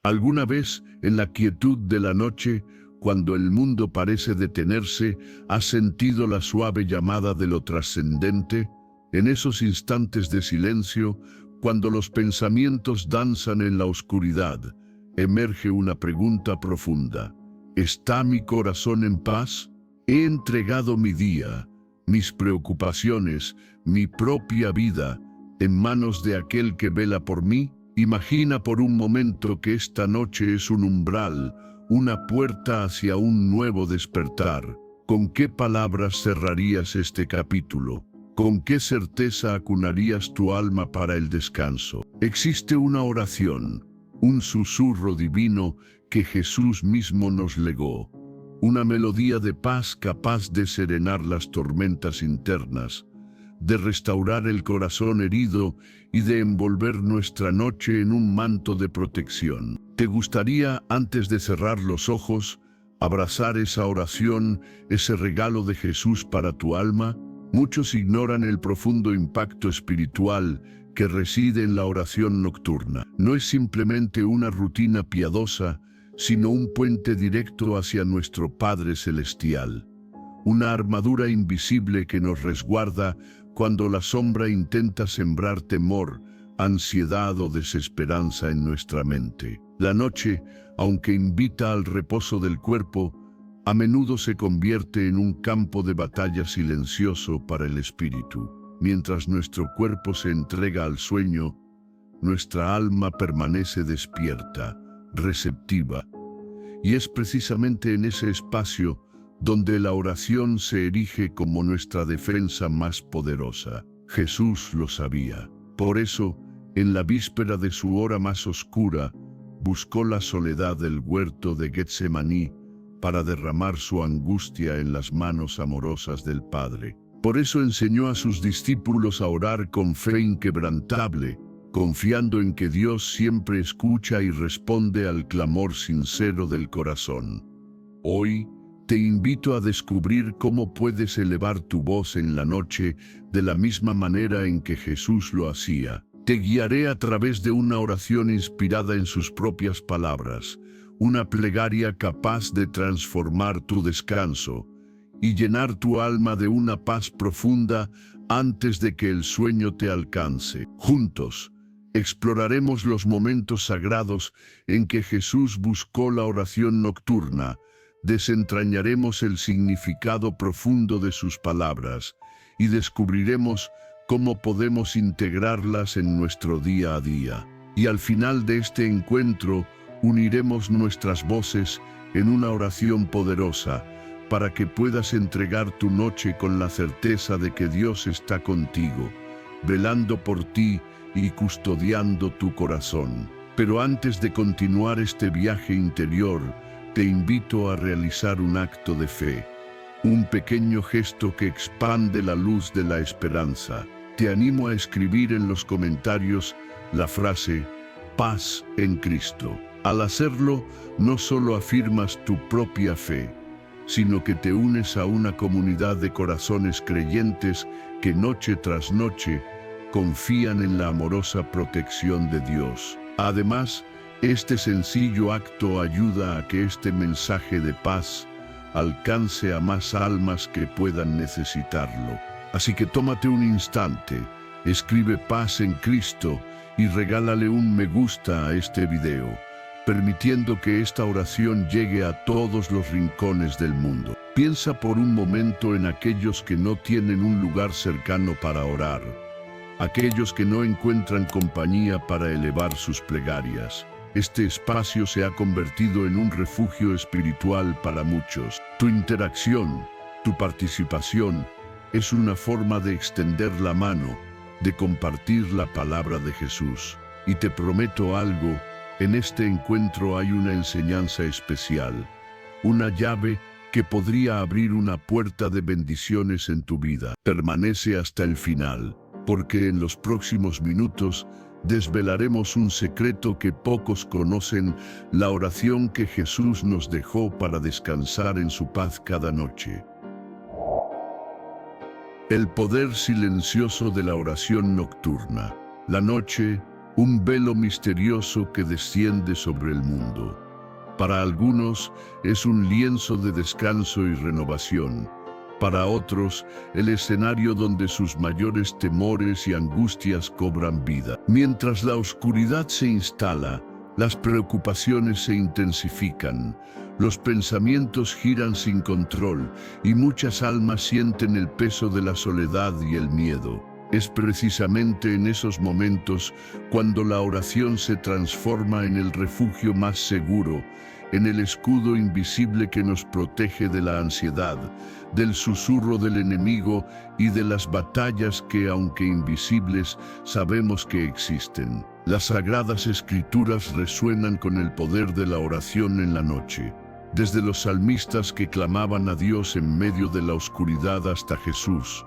¿Alguna vez, en la quietud de la noche, cuando el mundo parece detenerse, has sentido la suave llamada de lo trascendente? En esos instantes de silencio, cuando los pensamientos danzan en la oscuridad, emerge una pregunta profunda. ¿Está mi corazón en paz? ¿He entregado mi día, mis preocupaciones, mi propia vida, en manos de aquel que vela por mí? Imagina por un momento que esta noche es un umbral, una puerta hacia un nuevo despertar. ¿Con qué palabras cerrarías este capítulo? ¿Con qué certeza acunarías tu alma para el descanso? Existe una oración, un susurro divino que Jesús mismo nos legó, una melodía de paz capaz de serenar las tormentas internas, de restaurar el corazón herido y de envolver nuestra noche en un manto de protección. ¿Te gustaría, antes de cerrar los ojos, abrazar esa oración, ese regalo de Jesús para tu alma? Muchos ignoran el profundo impacto espiritual que reside en la oración nocturna. No es simplemente una rutina piadosa, sino un puente directo hacia nuestro Padre Celestial. Una armadura invisible que nos resguarda cuando la sombra intenta sembrar temor, ansiedad o desesperanza en nuestra mente. La noche, aunque invita al reposo del cuerpo, a menudo se convierte en un campo de batalla silencioso para el espíritu. Mientras nuestro cuerpo se entrega al sueño, nuestra alma permanece despierta, receptiva. Y es precisamente en ese espacio donde la oración se erige como nuestra defensa más poderosa. Jesús lo sabía. Por eso, en la víspera de su hora más oscura, buscó la soledad del huerto de Getsemaní para derramar su angustia en las manos amorosas del Padre. Por eso enseñó a sus discípulos a orar con fe inquebrantable, confiando en que Dios siempre escucha y responde al clamor sincero del corazón. Hoy, te invito a descubrir cómo puedes elevar tu voz en la noche de la misma manera en que Jesús lo hacía. Te guiaré a través de una oración inspirada en sus propias palabras, una plegaria capaz de transformar tu descanso y llenar tu alma de una paz profunda antes de que el sueño te alcance. Juntos, exploraremos los momentos sagrados en que Jesús buscó la oración nocturna. Desentrañaremos el significado profundo de sus palabras y descubriremos cómo podemos integrarlas en nuestro día a día. Y al final de este encuentro, uniremos nuestras voces en una oración poderosa para que puedas entregar tu noche con la certeza de que Dios está contigo, velando por ti y custodiando tu corazón. Pero antes de continuar este viaje interior, te invito a realizar un acto de fe, un pequeño gesto que expande la luz de la esperanza. Te animo a escribir en los comentarios la frase «Paz en Cristo». Al hacerlo, no solo afirmas tu propia fe, sino que te unes a una comunidad de corazones creyentes que noche tras noche confían en la amorosa protección de Dios. Además, este sencillo acto ayuda a que este mensaje de paz alcance a más almas que puedan necesitarlo. Así que tómate un instante, escribe Paz en Cristo y regálale un me gusta a este video, permitiendo que esta oración llegue a todos los rincones del mundo. Piensa por un momento en aquellos que no tienen un lugar cercano para orar, aquellos que no encuentran compañía para elevar sus plegarias. Este espacio se ha convertido en un refugio espiritual para muchos. Tu interacción, tu participación, es una forma de extender la mano, de compartir la palabra de Jesús. Y te prometo algo, en este encuentro hay una enseñanza especial, una llave que podría abrir una puerta de bendiciones en tu vida. Permanece hasta el final, porque en los próximos minutos desvelaremos un secreto que pocos conocen, la oración que Jesús nos dejó para descansar en su paz cada noche. El poder silencioso de la oración nocturna. La noche, un velo misterioso que desciende sobre el mundo. Para algunos es un lienzo de descanso y renovación. Para otros, el escenario donde sus mayores temores y angustias cobran vida. Mientras la oscuridad se instala, las preocupaciones se intensifican, los pensamientos giran sin control y muchas almas sienten el peso de la soledad y el miedo. Es precisamente en esos momentos cuando la oración se transforma en el refugio más seguro, en el escudo invisible que nos protege de la ansiedad, del susurro del enemigo y de las batallas que, aunque invisibles, sabemos que existen. Las Sagradas Escrituras resuenan con el poder de la oración en la noche. Desde los salmistas que clamaban a Dios en medio de la oscuridad hasta Jesús,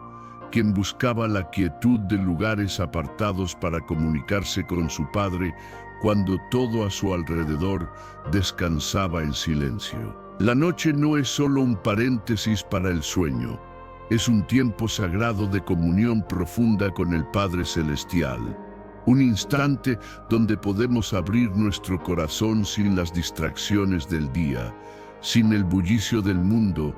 quien buscaba la quietud de lugares apartados para comunicarse con su Padre cuando todo a su alrededor descansaba en silencio. La noche no es solo un paréntesis para el sueño, es un tiempo sagrado de comunión profunda con el Padre Celestial. Un instante donde podemos abrir nuestro corazón sin las distracciones del día, sin el bullicio del mundo,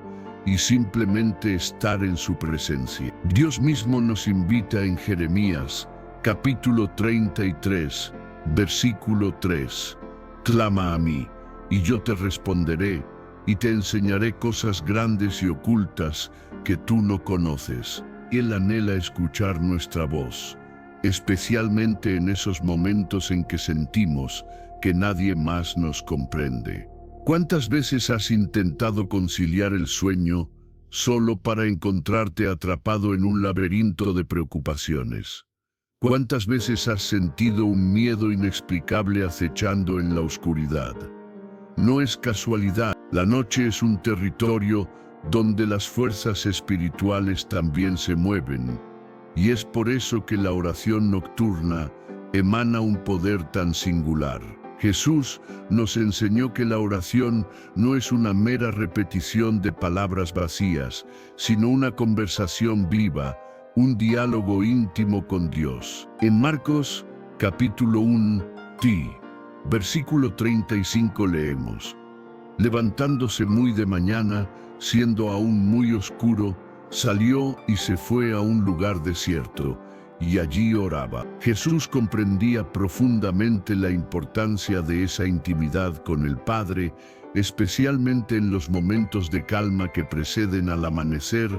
y simplemente estar en su presencia. Dios mismo nos invita en Jeremías, capítulo 33, versículo 3. Clama a mí, y yo te responderé, y te enseñaré cosas grandes y ocultas que tú no conoces. Él anhela escuchar nuestra voz, especialmente en esos momentos en que sentimos que nadie más nos comprende. ¿Cuántas veces has intentado conciliar el sueño solo para encontrarte atrapado en un laberinto de preocupaciones? ¿Cuántas veces has sentido un miedo inexplicable acechando en la oscuridad? No es casualidad, la noche es un territorio donde las fuerzas espirituales también se mueven, y es por eso que la oración nocturna emana un poder tan singular. Jesús nos enseñó que la oración no es una mera repetición de palabras vacías, sino una conversación viva, un diálogo íntimo con Dios. En Marcos, capítulo 1, versículo 35 leemos: levantándose muy de mañana, siendo aún muy oscuro, salió y se fue a un lugar desierto, y allí oraba. Jesús comprendía profundamente la importancia de esa intimidad con el Padre, especialmente en los momentos de calma que preceden al amanecer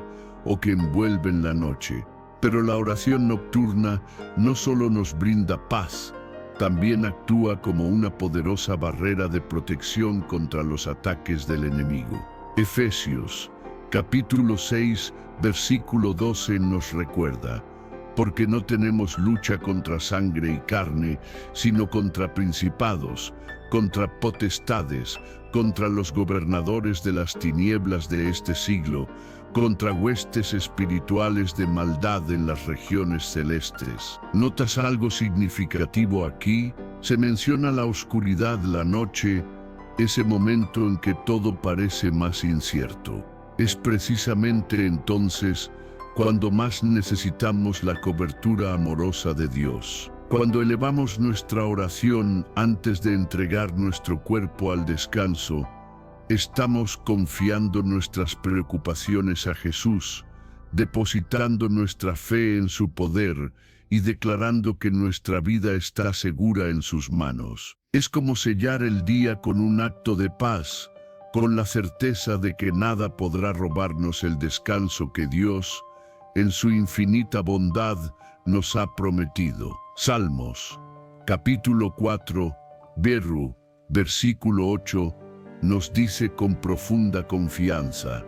o que envuelven la noche. Pero la oración nocturna no solo nos brinda paz, también actúa como una poderosa barrera de protección contra los ataques del enemigo. Efesios, capítulo 6, versículo 12 nos recuerda: porque no tenemos lucha contra sangre y carne, sino contra principados, contra potestades, contra los gobernadores de las tinieblas de este siglo, contra huestes espirituales de maldad en las regiones celestes. ¿Notas algo significativo aquí? Se menciona la oscuridad, la noche, ese momento en que todo parece más incierto. Es precisamente entonces cuando más necesitamos la cobertura amorosa de Dios. Cuando elevamos nuestra oración antes de entregar nuestro cuerpo al descanso, estamos confiando nuestras preocupaciones a Jesús, depositando nuestra fe en su poder y declarando que nuestra vida está segura en sus manos. Es como sellar el día con un acto de paz, con la certeza de que nada podrá robarnos el descanso que Dios, en su infinita bondad, nos ha prometido. Salmos, capítulo 4, versículo 8, nos dice con profunda confianza: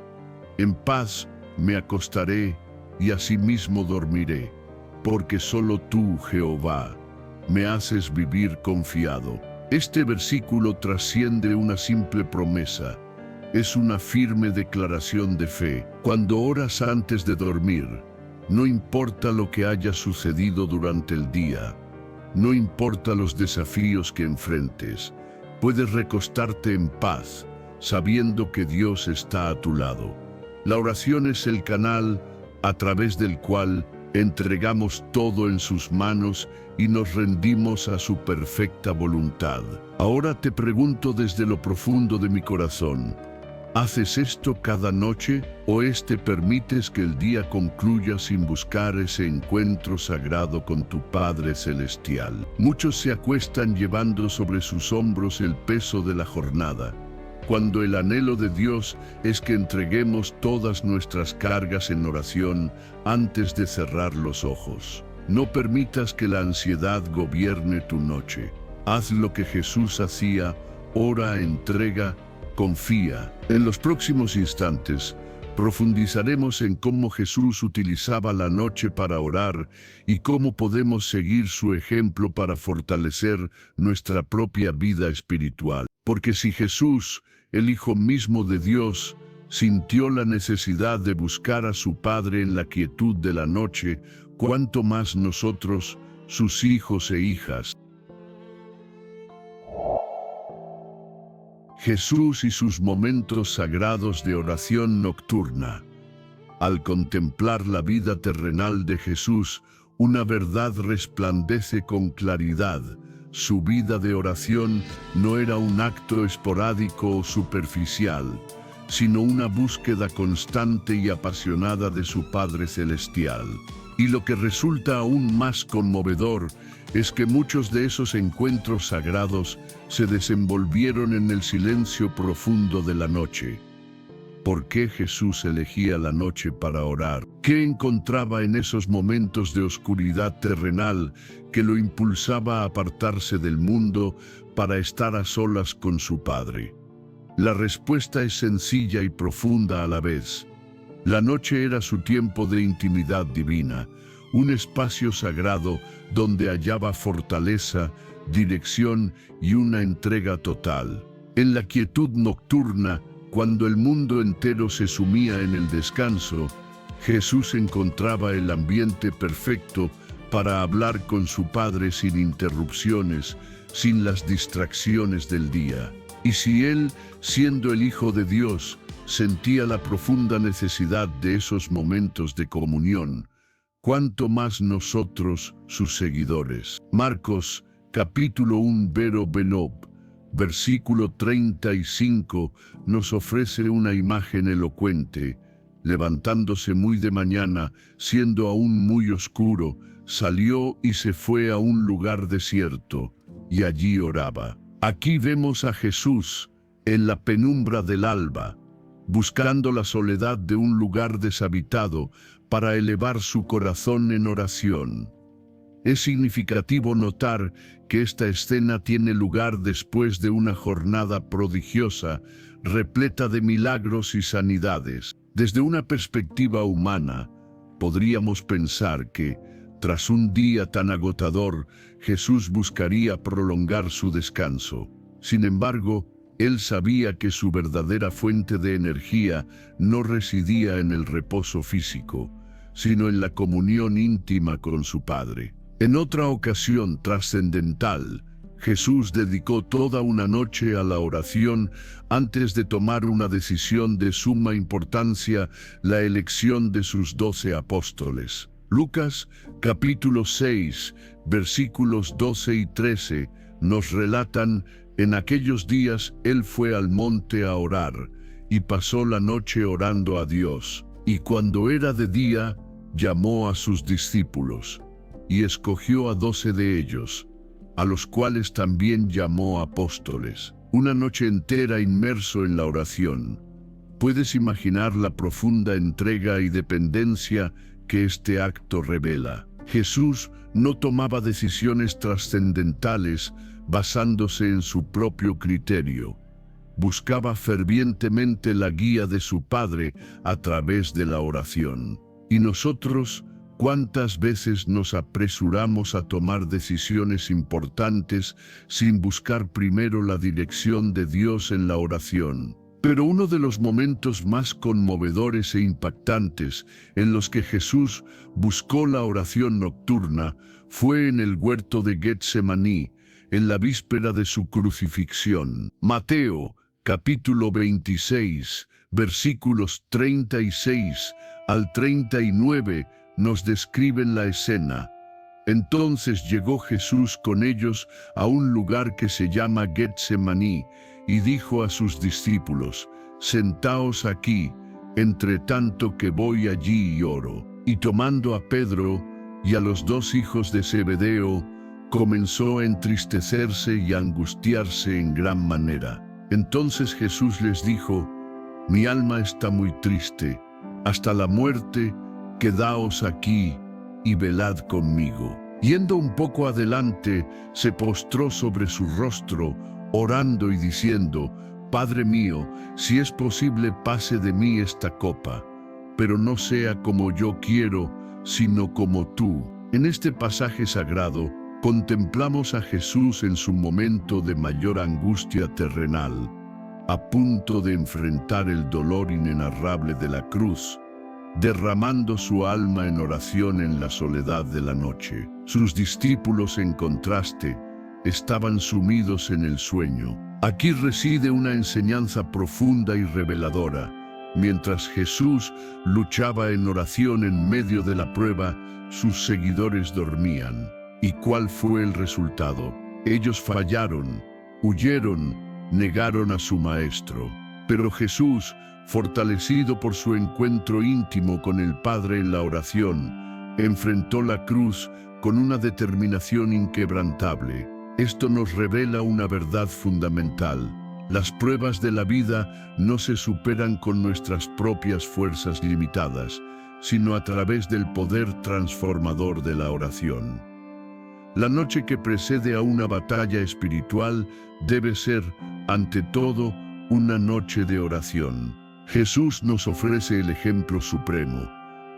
en paz me acostaré y asimismo dormiré, porque solo tú, Jehová, me haces vivir confiado. Este versículo trasciende una simple promesa. Es una firme declaración de fe. Cuando oras antes de dormir, no importa lo que haya sucedido durante el día, no importa los desafíos que enfrentes, puedes recostarte en paz, sabiendo que Dios está a tu lado. La oración es el canal a través del cual entregamos todo en sus manos y nos rendimos a su perfecta voluntad. Ahora te pregunto desde lo profundo de mi corazón, ¿haces esto cada noche o permites que el día concluya sin buscar ese encuentro sagrado con tu Padre Celestial? Muchos se acuestan llevando sobre sus hombros el peso de la jornada, cuando el anhelo de Dios es que entreguemos todas nuestras cargas en oración antes de cerrar los ojos. No permitas que la ansiedad gobierne tu noche. Haz lo que Jesús hacía, ora, entrega, confía. En los próximos instantes, profundizaremos en cómo Jesús utilizaba la noche para orar y cómo podemos seguir su ejemplo para fortalecer nuestra propia vida espiritual. Porque si Jesús, el Hijo mismo de Dios, sintió la necesidad de buscar a su Padre en la quietud de la noche, ¿cuánto más nosotros, sus hijos e hijas? Jesús y sus momentos sagrados de oración nocturna. Al contemplar la vida terrenal de Jesús, una verdad resplandece con claridad. Su vida de oración no era un acto esporádico o superficial, sino una búsqueda constante y apasionada de su Padre Celestial. Y lo que resulta aún más conmovedor es que muchos de esos encuentros sagrados se desenvolvieron en el silencio profundo de la noche. ¿Por qué Jesús elegía la noche para orar? ¿Qué encontraba en esos momentos de oscuridad terrenal que lo impulsaba a apartarse del mundo para estar a solas con su Padre? La respuesta es sencilla y profunda a la vez. La noche era su tiempo de intimidad divina, un espacio sagrado donde hallaba fortaleza, dirección y una entrega total. En la quietud nocturna, cuando el mundo entero se sumía en el descanso, Jesús encontraba el ambiente perfecto para hablar con su Padre sin interrupciones, sin las distracciones del día. Y si él, siendo el Hijo de Dios, sentía la profunda necesidad de esos momentos de comunión, ¿cuánto más nosotros, sus seguidores? Marcos, capítulo 1, versículo 35, nos ofrece una imagen elocuente. Levantándose muy de mañana, siendo aún muy oscuro, salió y se fue a un lugar desierto, y allí oraba. Aquí vemos a Jesús, en la penumbra del alba, buscando la soledad de un lugar deshabitado para elevar su corazón en oración. Es significativo notar que esta escena tiene lugar después de una jornada prodigiosa, repleta de milagros y sanidades. Desde una perspectiva humana, podríamos pensar que, tras un día tan agotador, Jesús buscaría prolongar su descanso. Sin embargo, él sabía que su verdadera fuente de energía no residía en el reposo físico, sino en la comunión íntima con su Padre. En otra ocasión trascendental, Jesús dedicó toda una noche a la oración antes de tomar una decisión de suma importancia, la elección de sus 12 apóstoles. Lucas, capítulo 6, versículos 12 y 13, nos relatan: en aquellos días él fue al monte a orar, y pasó la noche orando a Dios. Y cuando era de día, llamó a sus discípulos, y escogió a 12 de ellos, a los cuales también llamó apóstoles. Una noche entera inmerso en la oración. Puedes imaginar la profunda entrega y dependencia que este acto revela. Jesús no tomaba decisiones trascendentales basándose en su propio criterio. Buscaba fervientemente la guía de su Padre a través de la oración. Y nosotros, ¿cuántas veces nos apresuramos a tomar decisiones importantes sin buscar primero la dirección de Dios en la oración? Pero uno de los momentos más conmovedores e impactantes en los que Jesús buscó la oración nocturna fue en el huerto de Getsemaní, en la víspera de su crucifixión. Mateo, capítulo 26, versículos 36 al 39, nos describen la escena. Entonces llegó Jesús con ellos a un lugar que se llama Getsemaní y dijo a sus discípulos: «Sentaos aquí, entre tanto que voy allí y oro». Y tomando a Pedro y a los dos hijos de Zebedeo, comenzó a entristecerse y a angustiarse en gran manera. Entonces Jesús les dijo: «Mi alma está muy triste, hasta la muerte, quedaos aquí y velad conmigo». Yendo un poco adelante, se postró sobre su rostro, orando y diciendo: «Padre mío, si es posible, pase de mí esta copa, pero no sea como yo quiero, sino como tú». En este pasaje sagrado, contemplamos a Jesús en su momento de mayor angustia terrenal, a punto de enfrentar el dolor inenarrable de la cruz, derramando su alma en oración en la soledad de la noche. Sus discípulos, en contraste, estaban sumidos en el sueño. Aquí reside una enseñanza profunda y reveladora. Mientras Jesús luchaba en oración en medio de la prueba, sus seguidores dormían. ¿Y cuál fue el resultado? Ellos fallaron, huyeron, negaron a su Maestro. Pero Jesús, fortalecido por su encuentro íntimo con el Padre en la oración, enfrentó la cruz con una determinación inquebrantable. Esto nos revela una verdad fundamental. Las pruebas de la vida no se superan con nuestras propias fuerzas limitadas, sino a través del poder transformador de la oración. La noche que precede a una batalla espiritual debe ser, ante todo, una noche de oración. Jesús nos ofrece el ejemplo supremo.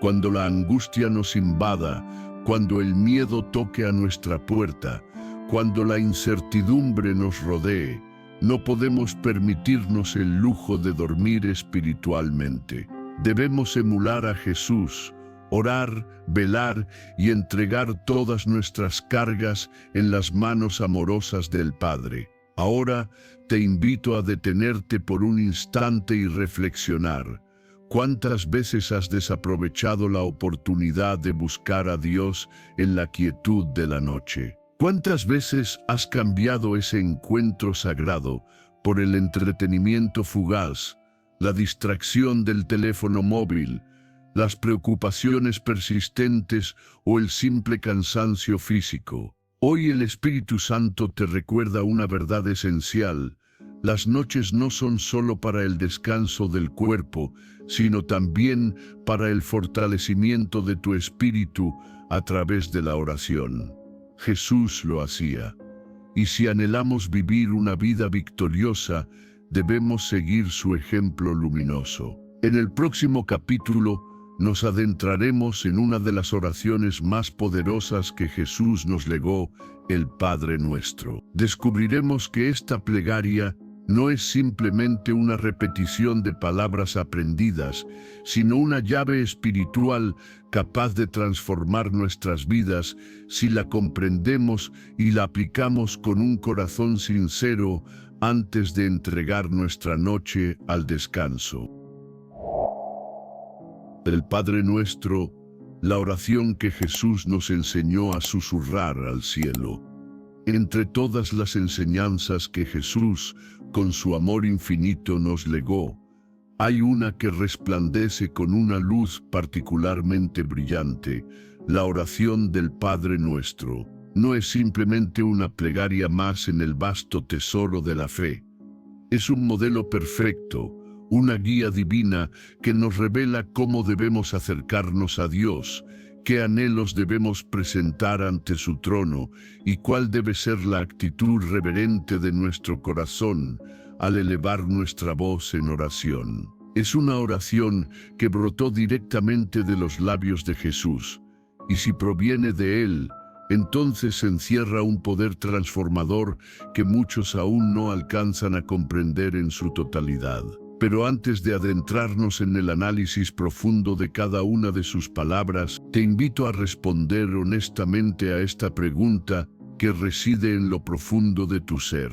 Cuando la angustia nos invada, cuando el miedo toque a nuestra puerta, cuando la incertidumbre nos rodee, no podemos permitirnos el lujo de dormir espiritualmente. Debemos emular a Jesús, orar, velar y entregar todas nuestras cargas en las manos amorosas del Padre. Ahora te invito a detenerte por un instante y reflexionar. ¿Cuántas veces has desaprovechado la oportunidad de buscar a Dios en la quietud de la noche? ¿Cuántas veces has cambiado ese encuentro sagrado por el entretenimiento fugaz, la distracción del teléfono móvil, las preocupaciones persistentes o el simple cansancio físico? Hoy el Espíritu Santo te recuerda una verdad esencial. Las noches no son solo para el descanso del cuerpo, sino también para el fortalecimiento de tu espíritu a través de la oración. Jesús lo hacía. Y si anhelamos vivir una vida victoriosa, debemos seguir su ejemplo luminoso. En el próximo capítulo, nos adentraremos en una de las oraciones más poderosas que Jesús nos legó, el Padre Nuestro. Descubriremos que esta plegaria no es simplemente una repetición de palabras aprendidas, sino una llave espiritual capaz de transformar nuestras vidas si la comprendemos y la aplicamos con un corazón sincero antes de entregar nuestra noche al descanso. El Padre Nuestro, la oración que Jesús nos enseñó a susurrar al cielo. Entre todas las enseñanzas que Jesús, con su amor infinito, nos legó, hay una que resplandece con una luz particularmente brillante: la oración del Padre Nuestro. No es simplemente una plegaria más en el vasto tesoro de la fe. Es un modelo perfecto, una guía divina que nos revela cómo debemos acercarnos a Dios, qué anhelos debemos presentar ante su trono y cuál debe ser la actitud reverente de nuestro corazón al elevar nuestra voz en oración. Es una oración que brotó directamente de los labios de Jesús, y si proviene de Él, entonces encierra un poder transformador que muchos aún no alcanzan a comprender en su totalidad. Pero antes de adentrarnos en el análisis profundo de cada una de sus palabras, te invito a responder honestamente a esta pregunta que reside en lo profundo de tu ser.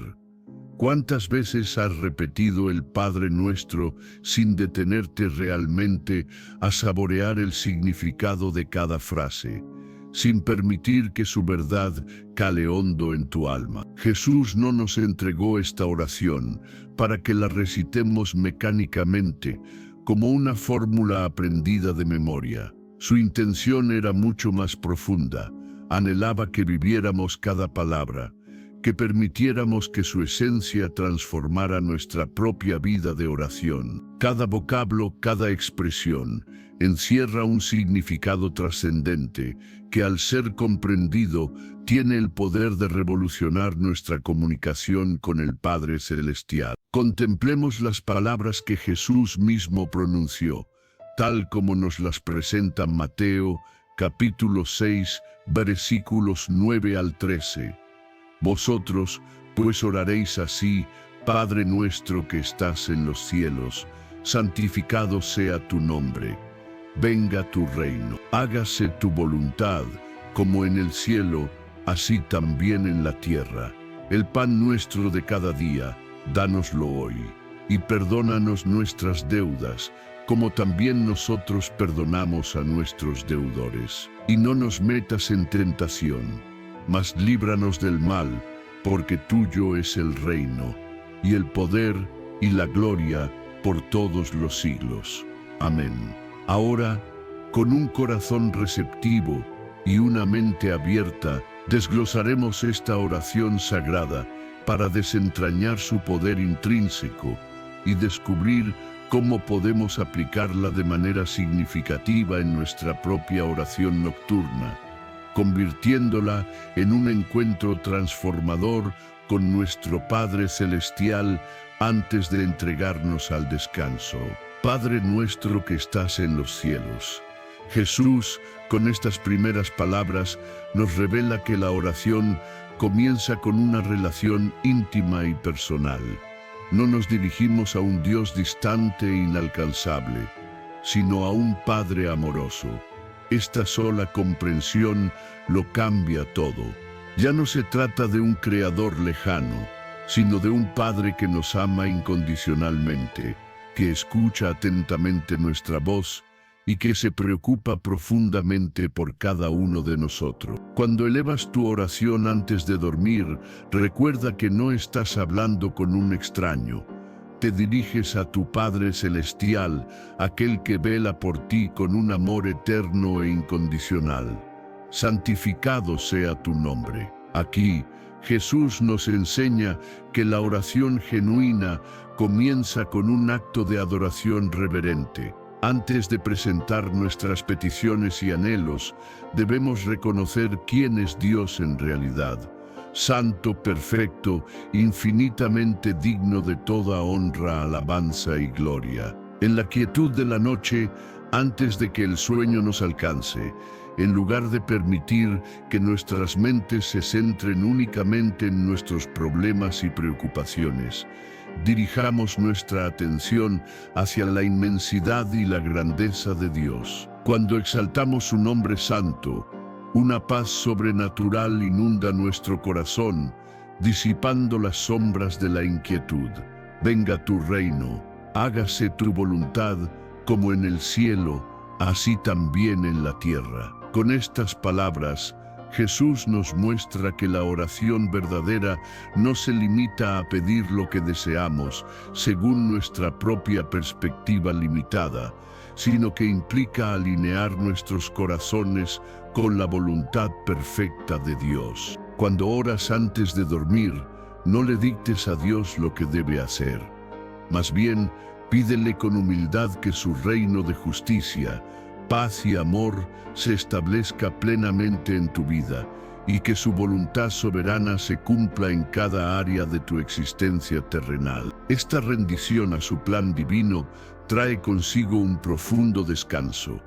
¿Cuántas veces has repetido el Padre Nuestro sin detenerte realmente a saborear el significado de cada frase, sin permitir que su verdad cale hondo en tu alma? Jesús no nos entregó esta oración para que la recitemos mecánicamente, como una fórmula aprendida de memoria. Su intención era mucho más profunda. Anhelaba que viviéramos cada palabra, que permitiéramos que su esencia transformara nuestra propia vida de oración. Cada vocablo, cada expresión, encierra un significado trascendente que, al ser comprendido, tiene el poder de revolucionar nuestra comunicación con el Padre Celestial. Contemplemos las palabras que Jesús mismo pronunció, tal como nos las presenta Mateo, capítulo 6, versículos 9 al 13. Vosotros, pues, oraréis así: Padre nuestro que estás en los cielos, santificado sea tu nombre. Venga tu reino. Hágase tu voluntad, como en el cielo, así también en la tierra. El pan nuestro de cada día, dánoslo hoy. Y perdónanos nuestras deudas, como también nosotros perdonamos a nuestros deudores. Y no nos metas en tentación, mas líbranos del mal, porque tuyo es el reino, y el poder, y la gloria, por todos los siglos. Amén. Ahora, con un corazón receptivo y una mente abierta, desglosaremos esta oración sagrada para desentrañar su poder intrínseco y descubrir cómo podemos aplicarla de manera significativa en nuestra propia oración nocturna, convirtiéndola en un encuentro transformador con nuestro Padre Celestial antes de entregarnos al descanso. Padre nuestro que estás en los cielos. Jesús, con estas primeras palabras, nos revela que la oración comienza con una relación íntima y personal. No nos dirigimos a un Dios distante e inalcanzable, sino a un Padre amoroso. Esta sola comprensión lo cambia todo. Ya no se trata de un Creador lejano, sino de un Padre que nos ama incondicionalmente, que escucha atentamente nuestra voz y que se preocupa profundamente por cada uno de nosotros. Cuando elevas tu oración antes de dormir, recuerda que no estás hablando con un extraño. Te diriges a tu Padre Celestial, aquel que vela por ti con un amor eterno e incondicional. Santificado sea tu nombre. Aquí, Jesús nos enseña que la oración genuina comienza con un acto de adoración reverente. Antes de presentar nuestras peticiones y anhelos, debemos reconocer quién es Dios en realidad. Santo, perfecto, infinitamente digno de toda honra, alabanza y gloria. En la quietud de la noche, antes de que el sueño nos alcance, en lugar de permitir que nuestras mentes se centren únicamente en nuestros problemas y preocupaciones, dirijamos nuestra atención hacia la inmensidad y la grandeza de Dios. Cuando exaltamos su nombre santo, una paz sobrenatural inunda nuestro corazón, disipando las sombras de la inquietud. Venga tu reino, hágase tu voluntad, como en el cielo, así también en la tierra. Con estas palabras, Jesús nos muestra que la oración verdadera no se limita a pedir lo que deseamos según nuestra propia perspectiva limitada, sino que implica alinear nuestros corazones con la voluntad perfecta de Dios. Cuando oras antes de dormir, no le dictes a Dios lo que debe hacer. Más bien, pídele con humildad que su reino de justicia, paz y amor se establezca plenamente en tu vida y que su voluntad soberana se cumpla en cada área de tu existencia terrenal. Esta rendición a su plan divino trae consigo un profundo descanso,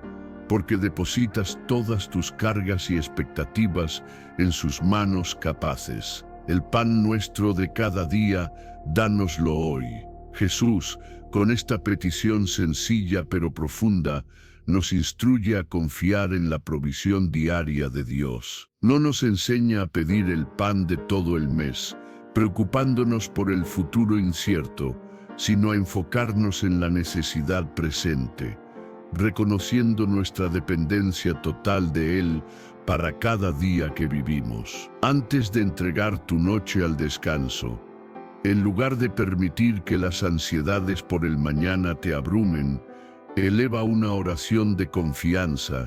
porque depositas todas tus cargas y expectativas en sus manos capaces. El pan nuestro de cada día, dánoslo hoy. Jesús, con esta petición sencilla pero profunda, nos instruye a confiar en la provisión diaria de Dios. No nos enseña a pedir el pan de todo el mes, preocupándonos por el futuro incierto, sino a enfocarnos en la necesidad presente, reconociendo nuestra dependencia total de Él para cada día que vivimos. Antes de entregar tu noche al descanso, en lugar de permitir que las ansiedades por el mañana te abrumen, eleva una oración de confianza,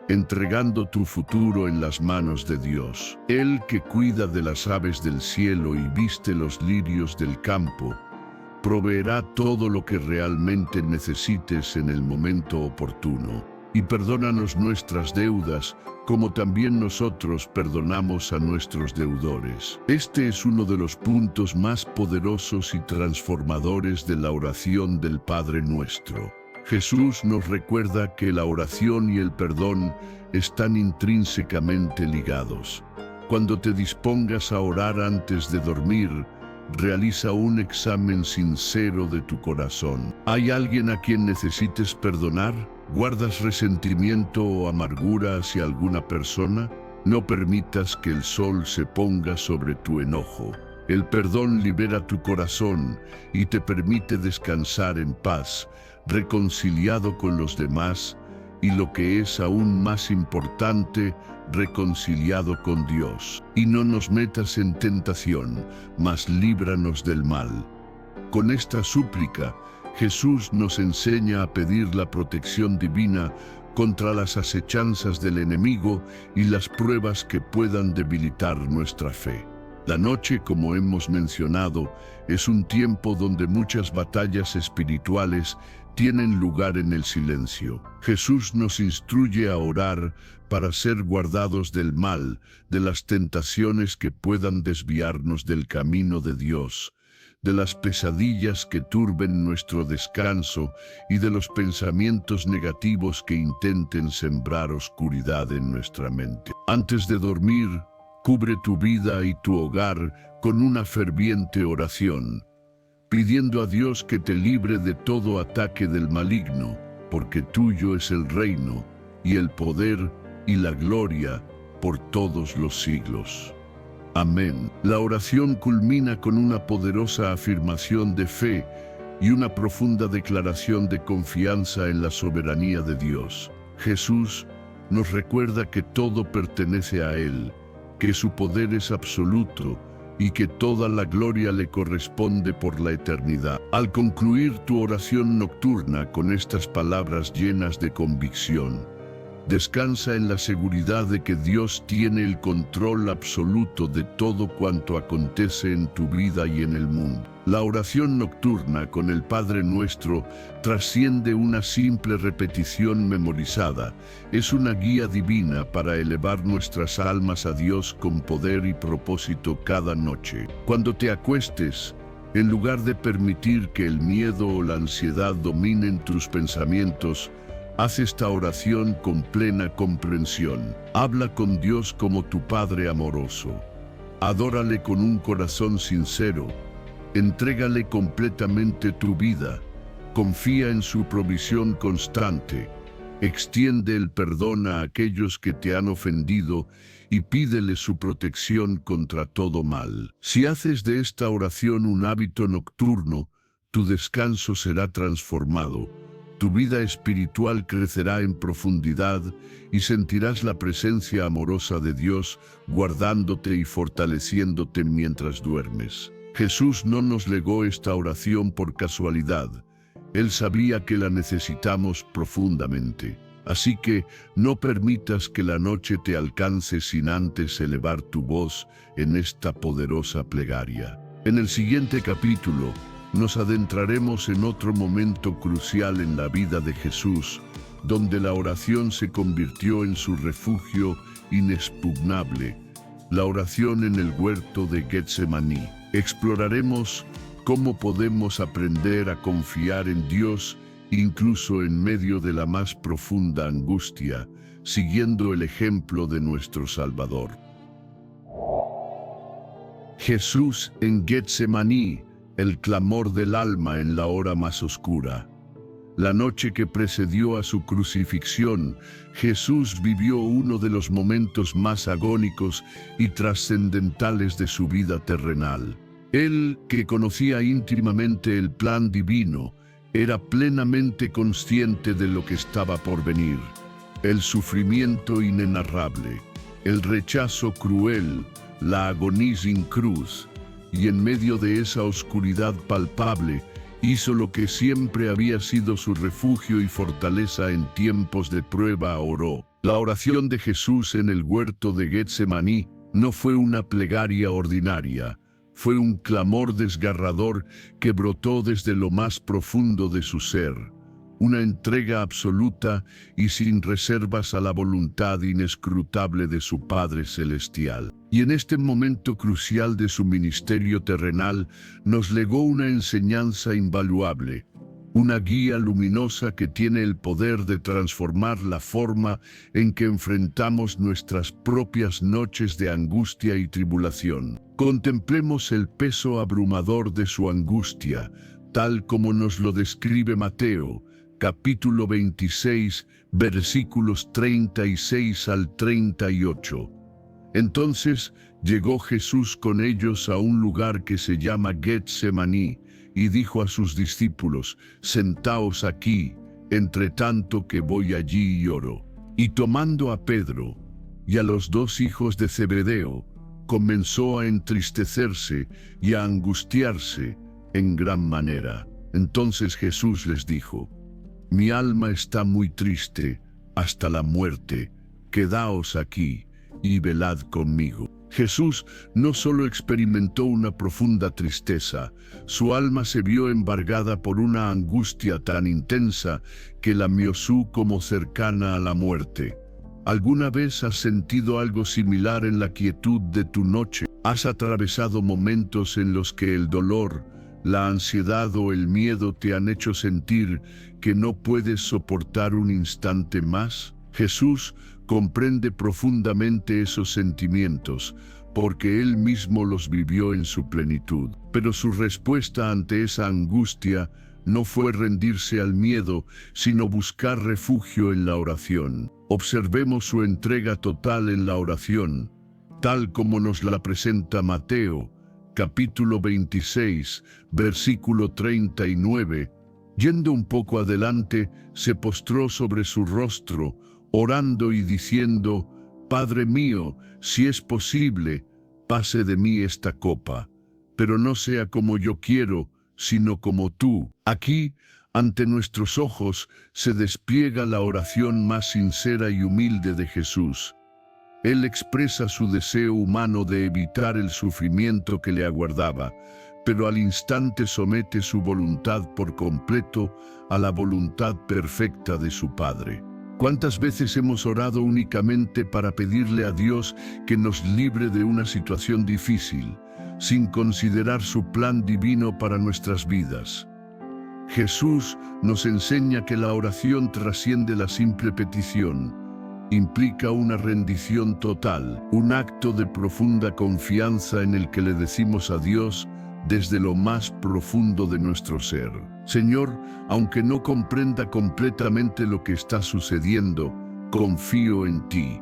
entregando tu futuro en las manos de Dios. Él que cuida de las aves del cielo y viste los lirios del campo, proveerá todo lo que realmente necesites en el momento oportuno. Y perdónanos nuestras deudas, como también nosotros perdonamos a nuestros deudores. Este es uno de los puntos más poderosos y transformadores de la oración del Padre Nuestro. Jesús nos recuerda que la oración y el perdón están intrínsecamente ligados. Cuando te dispongas a orar antes de dormir, realiza un examen sincero de tu corazón. ¿Hay alguien a quien necesites perdonar? ¿Guardas resentimiento o amargura hacia alguna persona? No permitas que el sol se ponga sobre tu enojo. El perdón libera tu corazón y te permite descansar en paz, reconciliado con los demás y, lo que es aún más importante, reconciliado con Dios. Y no nos metas en tentación, mas líbranos del mal. Con esta súplica, Jesús nos enseña a pedir la protección divina contra las acechanzas del enemigo y las pruebas que puedan debilitar nuestra fe. La noche, como hemos mencionado, es un tiempo donde muchas batallas espirituales tienen lugar en el silencio. Jesús nos instruye a orar para ser guardados del mal, de las tentaciones que puedan desviarnos del camino de Dios, de las pesadillas que turben nuestro descanso y de los pensamientos negativos que intenten sembrar oscuridad en nuestra mente. Antes de dormir, cubre tu vida y tu hogar con una ferviente oración, pidiendo a Dios que te libre de todo ataque del maligno, porque tuyo es el reino, y el poder, y la gloria, por todos los siglos. Amén. La oración culmina con una poderosa afirmación de fe y una profunda declaración de confianza en la soberanía de Dios. Jesús nos recuerda que todo pertenece a Él, que su poder es absoluto, y que toda la gloria le corresponde por la eternidad. Al concluir tu oración nocturna con estas palabras llenas de convicción, descansa en la seguridad de que Dios tiene el control absoluto de todo cuanto acontece en tu vida y en el mundo. La oración nocturna con el Padre Nuestro trasciende una simple repetición memorizada. Es una guía divina para elevar nuestras almas a Dios con poder y propósito cada noche. Cuando te acuestes, en lugar de permitir que el miedo o la ansiedad dominen tus pensamientos, haz esta oración con plena comprensión. Habla con Dios como tu Padre amoroso. Adórale con un corazón sincero. Entrégale completamente tu vida. Confía en su provisión constante. Extiende el perdón a aquellos que te han ofendido y pídele su protección contra todo mal. Si haces de esta oración un hábito nocturno, tu descanso será transformado. Tu vida espiritual crecerá en profundidad y sentirás la presencia amorosa de Dios guardándote y fortaleciéndote mientras duermes. Jesús no nos legó esta oración por casualidad. Él sabía que la necesitamos profundamente. Así que no permitas que la noche te alcance sin antes elevar tu voz en esta poderosa plegaria. En el siguiente capítulo, nos adentraremos en otro momento crucial en la vida de Jesús, donde la oración se convirtió en su refugio inexpugnable, la oración en el huerto de Getsemaní. Exploraremos cómo podemos aprender a confiar en Dios incluso en medio de la más profunda angustia, siguiendo el ejemplo de nuestro Salvador. Jesús en Getsemaní, el clamor del alma en la hora más oscura. La noche que precedió a su crucifixión, Jesús vivió uno de los momentos más agónicos y trascendentales de su vida terrenal. Él, que conocía íntimamente el plan divino, era plenamente consciente de lo que estaba por venir. El sufrimiento inenarrable, el rechazo cruel, la agonía sin cruz, y en medio de esa oscuridad palpable, hizo lo que siempre había sido su refugio y fortaleza en tiempos de prueba, oró. La oración de Jesús en el huerto de Getsemaní no fue una plegaria ordinaria, fue un clamor desgarrador que brotó desde lo más profundo de su ser, una entrega absoluta y sin reservas a la voluntad inescrutable de su Padre Celestial. Y en este momento crucial de su ministerio terrenal, nos legó una enseñanza invaluable, una guía luminosa que tiene el poder de transformar la forma en que enfrentamos nuestras propias noches de angustia y tribulación. Contemplemos el peso abrumador de su angustia, tal como nos lo describe Mateo, capítulo 26, versículos 36 al 38. Entonces llegó Jesús con ellos a un lugar que se llama Getsemaní, y dijo a sus discípulos: «Sentaos aquí, entre tanto que voy allí y oro». Y tomando a Pedro y a los dos hijos de Zebedeo, comenzó a entristecerse y a angustiarse en gran manera. Entonces Jesús les dijo: «Mi alma está muy triste hasta la muerte, quedaos aquí y velad conmigo». Jesús no solo experimentó una profunda tristeza, su alma se vio embargada por una angustia tan intensa que la miosú como cercana a la muerte. ¿Alguna vez has sentido algo similar en la quietud de tu noche? ¿Has atravesado momentos en los que el dolor, la ansiedad o el miedo te han hecho sentir que no puedes soportar un instante más? Jesús comprende profundamente esos sentimientos, porque Él mismo los vivió en su plenitud. Pero su respuesta ante esa angustia no fue rendirse al miedo, sino buscar refugio en la oración. Observemos su entrega total en la oración, tal como nos la presenta Mateo, capítulo 26, versículo 39. Yendo un poco adelante, se postró sobre su rostro, orando y diciendo: «Padre mío, si es posible, pase de mí esta copa, pero no sea como yo quiero, sino como tú». Aquí, ante nuestros ojos, se despliega la oración más sincera y humilde de Jesús. Él expresa su deseo humano de evitar el sufrimiento que le aguardaba, pero al instante somete su voluntad por completo a la voluntad perfecta de su Padre. ¿Cuántas veces hemos orado únicamente para pedirle a Dios que nos libre de una situación difícil, sin considerar su plan divino para nuestras vidas? Jesús nos enseña que la oración trasciende la simple petición. Implica una rendición total, un acto de profunda confianza en el que le decimos a Dios desde lo más profundo de nuestro ser: «Señor, aunque no comprenda completamente lo que está sucediendo, confío en ti.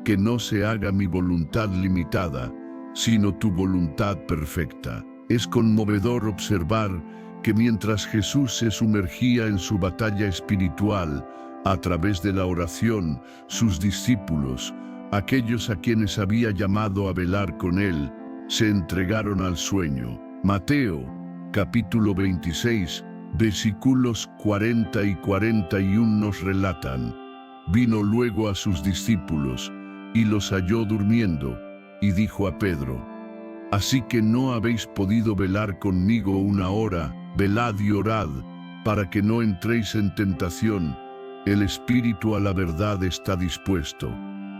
Que no se haga mi voluntad limitada, sino tu voluntad perfecta». Es conmovedor observar que mientras Jesús se sumergía en su batalla espiritual, a través de la oración, sus discípulos, aquellos a quienes había llamado a velar con él, se entregaron al sueño. Mateo, capítulo 26, versículos 40 y 41 nos relatan: «Vino luego a sus discípulos, y los halló durmiendo, y dijo a Pedro: «¿Así que no habéis podido velar conmigo una hora? Velad y orad, para que no entréis en tentación. El espíritu a la verdad está dispuesto,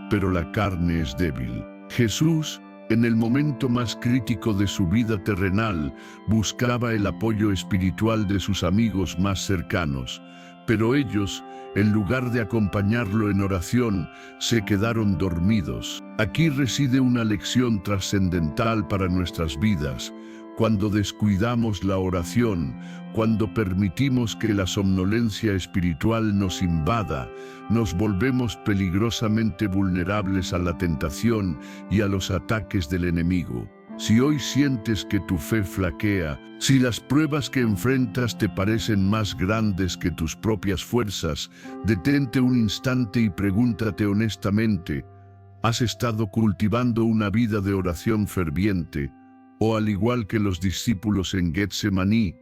pero la carne es débil». Jesús, en el momento más crítico de su vida terrenal, buscaba el apoyo espiritual de sus amigos más cercanos, pero ellos, en lugar de acompañarlo en oración, se quedaron dormidos. Aquí reside una lección trascendental para nuestras vidas. Cuando descuidamos la oración, cuando permitimos que la somnolencia espiritual nos invada, nos volvemos peligrosamente vulnerables a la tentación y a los ataques del enemigo. Si hoy sientes que tu fe flaquea, si las pruebas que enfrentas te parecen más grandes que tus propias fuerzas, detente un instante y pregúntate honestamente, ¿has estado cultivando una vida de oración ferviente? O al igual que los discípulos en Getsemaní,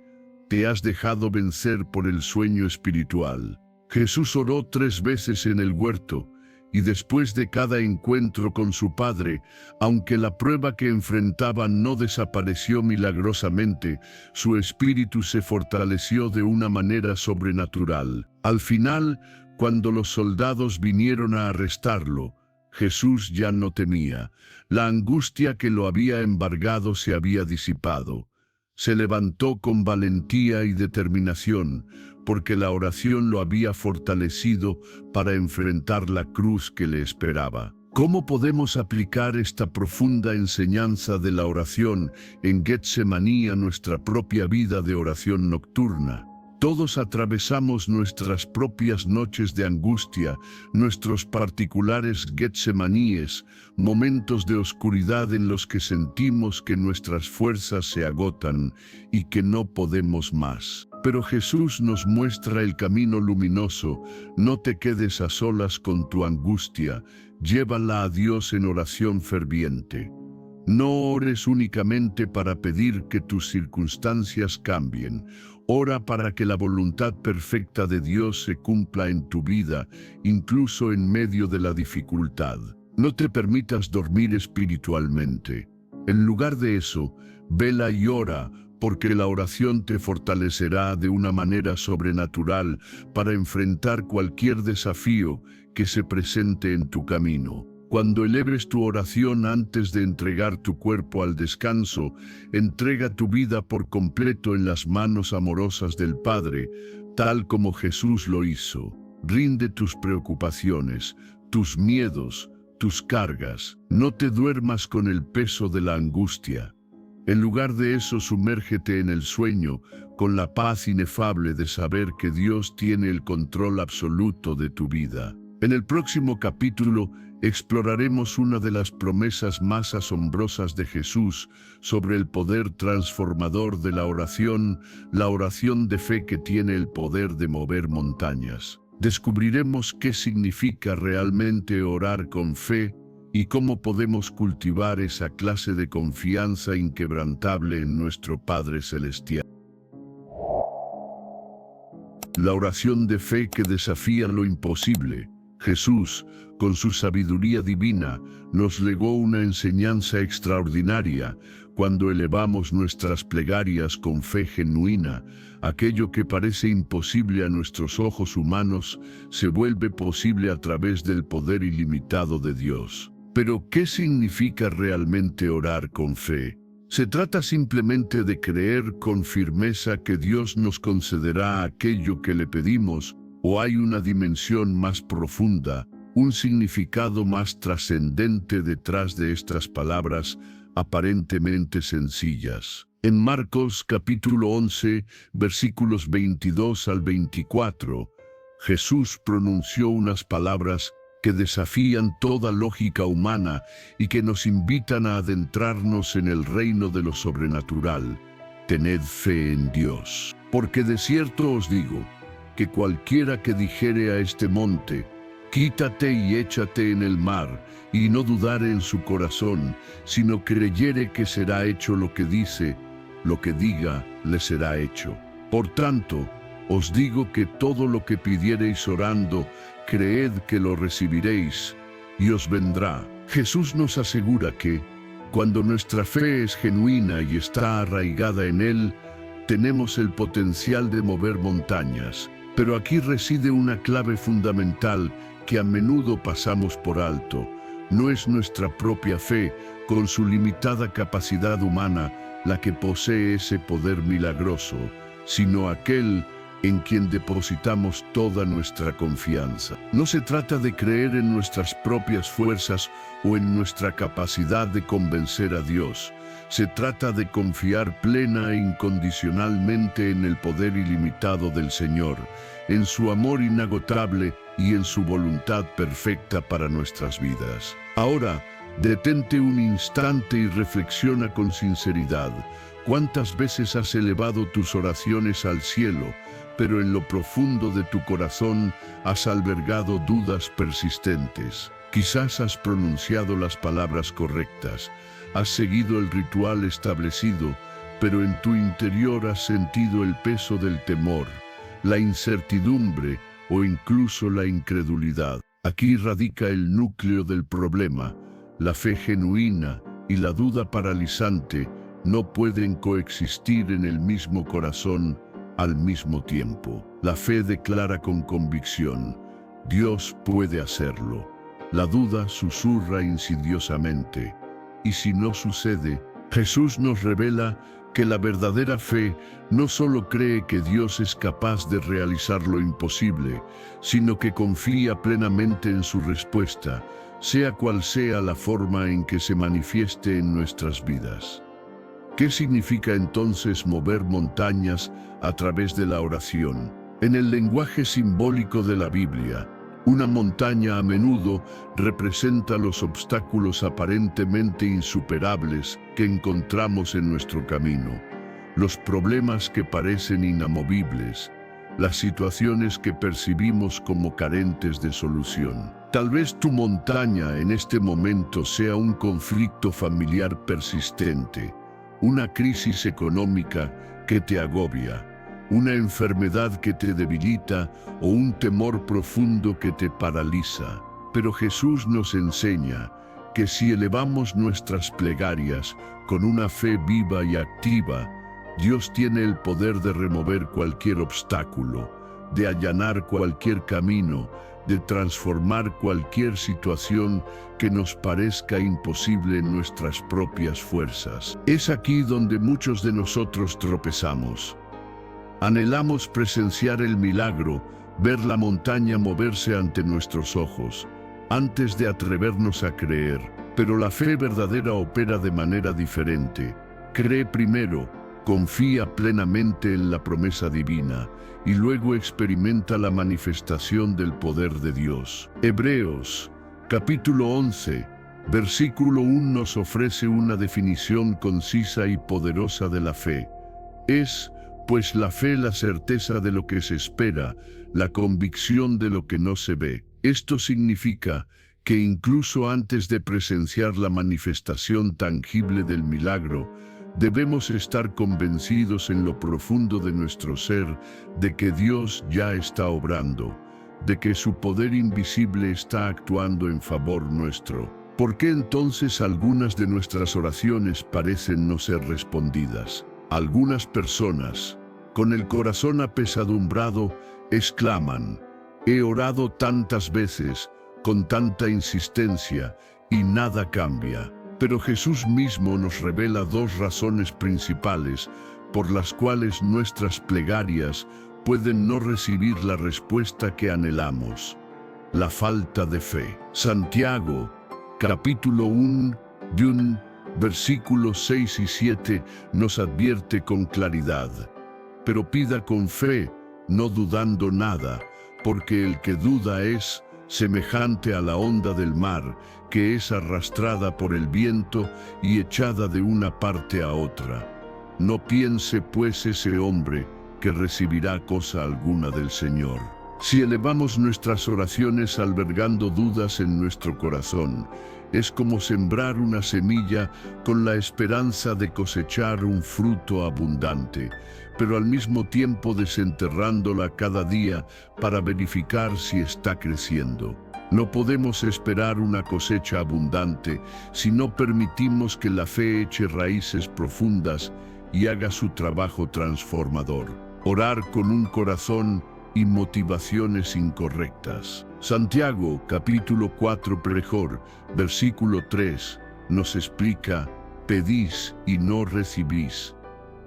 ¿te has dejado vencer por el sueño espiritual? Jesús oró 3 veces en el huerto, y después de cada encuentro con su Padre, aunque la prueba que enfrentaba no desapareció milagrosamente, su espíritu se fortaleció de una manera sobrenatural. Al final, cuando los soldados vinieron a arrestarlo, Jesús ya no temía. La angustia que lo había embargado se había disipado. Se levantó con valentía y determinación, porque la oración lo había fortalecido para enfrentar la cruz que le esperaba. ¿Cómo podemos aplicar esta profunda enseñanza de la oración en Getsemaní a nuestra propia vida de oración nocturna? Todos atravesamos nuestras propias noches de angustia, nuestros particulares Getsemaníes, momentos de oscuridad en los que sentimos que nuestras fuerzas se agotan y que no podemos más. Pero Jesús nos muestra el camino luminoso. No te quedes a solas con tu angustia, llévala a Dios en oración ferviente. No ores únicamente para pedir que tus circunstancias cambien. Ora para que la voluntad perfecta de Dios se cumpla en tu vida, incluso en medio de la dificultad. No te permitas dormir espiritualmente. En lugar de eso, vela y ora, porque la oración te fortalecerá de una manera sobrenatural para enfrentar cualquier desafío que se presente en tu camino. Cuando eleves tu oración antes de entregar tu cuerpo al descanso, entrega tu vida por completo en las manos amorosas del Padre, tal como Jesús lo hizo. Rinde tus preocupaciones, tus miedos, tus cargas. No te duermas con el peso de la angustia. En lugar de eso, sumérgete en el sueño, con la paz inefable de saber que Dios tiene el control absoluto de tu vida. En el próximo capítulo, exploraremos una de las promesas más asombrosas de Jesús sobre el poder transformador de la oración de fe que tiene el poder de mover montañas. Descubriremos qué significa realmente orar con fe y cómo podemos cultivar esa clase de confianza inquebrantable en nuestro Padre Celestial. La oración de fe que desafía lo imposible. Jesús, con su sabiduría divina, nos legó una enseñanza extraordinaria. Cuando elevamos nuestras plegarias con fe genuina, aquello que parece imposible a nuestros ojos humanos se vuelve posible a través del poder ilimitado de Dios. Pero, ¿qué significa realmente orar con fe? ¿Se trata simplemente de creer con firmeza que Dios nos concederá aquello que le pedimos, o hay una dimensión más profunda, un significado más trascendente detrás de estas palabras aparentemente sencillas? En Marcos capítulo 11, versículos 22 al 24, Jesús pronunció unas palabras que desafían toda lógica humana y que nos invitan a adentrarnos en el reino de lo sobrenatural. Tened fe en Dios. Porque de cierto os digo, que cualquiera que dijere a este monte, quítate y échate en el mar, y no dudare en su corazón, sino creyere que será hecho lo que dice, lo que diga, le será hecho. Por tanto, os digo que todo lo que pidiereis orando, creed que lo recibiréis, y os vendrá. Jesús nos asegura que, cuando nuestra fe es genuina y está arraigada en Él, tenemos el potencial de mover montañas. Pero aquí reside una clave fundamental que a menudo pasamos por alto. No es nuestra propia fe, con su limitada capacidad humana, la que posee ese poder milagroso, sino aquel en quien depositamos toda nuestra confianza. No se trata de creer en nuestras propias fuerzas o en nuestra capacidad de convencer a Dios. Se trata de confiar plena e incondicionalmente en el poder ilimitado del Señor, en su amor inagotable y en su voluntad perfecta para nuestras vidas. Ahora, Detente un instante y reflexiona con sinceridad. ¿Cuántas veces has elevado tus oraciones al cielo, pero en lo profundo de tu corazón has albergado dudas persistentes? Quizás has pronunciado las palabras correctas, has seguido el ritual establecido, pero en tu interior has sentido el peso del temor, la incertidumbre o incluso la incredulidad. Aquí radica el núcleo del problema. La fe genuina y la duda paralizante no pueden coexistir en el mismo corazón al mismo tiempo. La fe declara con convicción: Dios puede hacerlo. La duda susurra insidiosamente: ¿y si no sucede? Jesús nos revela que la verdadera fe no solo cree que Dios es capaz de realizar lo imposible, sino que confía plenamente en su respuesta, sea cual sea la forma en que se manifieste en nuestras vidas. ¿Qué significa entonces mover montañas a través de la oración? En el lenguaje simbólico de la Biblia, una montaña a menudo representa los obstáculos aparentemente insuperables que encontramos en nuestro camino, los problemas que parecen inamovibles, las situaciones que percibimos como carentes de solución. Tal vez tu montaña en este momento sea un conflicto familiar persistente, una crisis económica que te agobia, una enfermedad que te debilita o un temor profundo que te paraliza. Pero Jesús nos enseña que si elevamos nuestras plegarias con una fe viva y activa, Dios tiene el poder de remover cualquier obstáculo, de allanar cualquier camino, de transformar cualquier situación que nos parezca imposible en nuestras propias fuerzas. Es aquí donde muchos de nosotros tropezamos. Anhelamos presenciar el milagro, ver la montaña moverse ante nuestros ojos, antes de atrevernos a creer. Pero la fe verdadera opera de manera diferente. Cree primero, confía plenamente en la promesa divina y luego experimenta la manifestación del poder de Dios. Hebreos, capítulo 11, versículo 1 nos ofrece una definición concisa y poderosa de la fe. Es, pues, la fe la certeza de lo que se espera, la convicción de lo que no se ve. Esto significa que incluso antes de presenciar la manifestación tangible del milagro, debemos estar convencidos en lo profundo de nuestro ser de que Dios ya está obrando, de que su poder invisible está actuando en favor nuestro. ¿Por qué entonces algunas de nuestras oraciones parecen no ser respondidas? Algunas personas, con el corazón apesadumbrado, exclaman: he orado tantas veces, con tanta insistencia, y nada cambia. Pero Jesús mismo nos revela dos razones principales por las cuales nuestras plegarias pueden no recibir la respuesta que anhelamos: la falta de fe. Santiago, capítulo 1, versículos 6 y 7, nos advierte con claridad: pero pida con fe, no dudando nada, porque el que duda es semejante a la onda del mar, que es arrastrada por el viento y echada de una parte a otra. No piense pues ese hombre que recibirá cosa alguna del Señor. Si elevamos nuestras oraciones albergando dudas en nuestro corazón, es como sembrar una semilla con la esperanza de cosechar un fruto abundante, pero al mismo tiempo desenterrándola cada día para verificar si está creciendo. No podemos esperar una cosecha abundante si no permitimos que la fe eche raíces profundas y haga su trabajo transformador. Orar con un corazón y motivaciones incorrectas. Santiago, capítulo 4, versículo 3, nos explica: pedís y no recibís,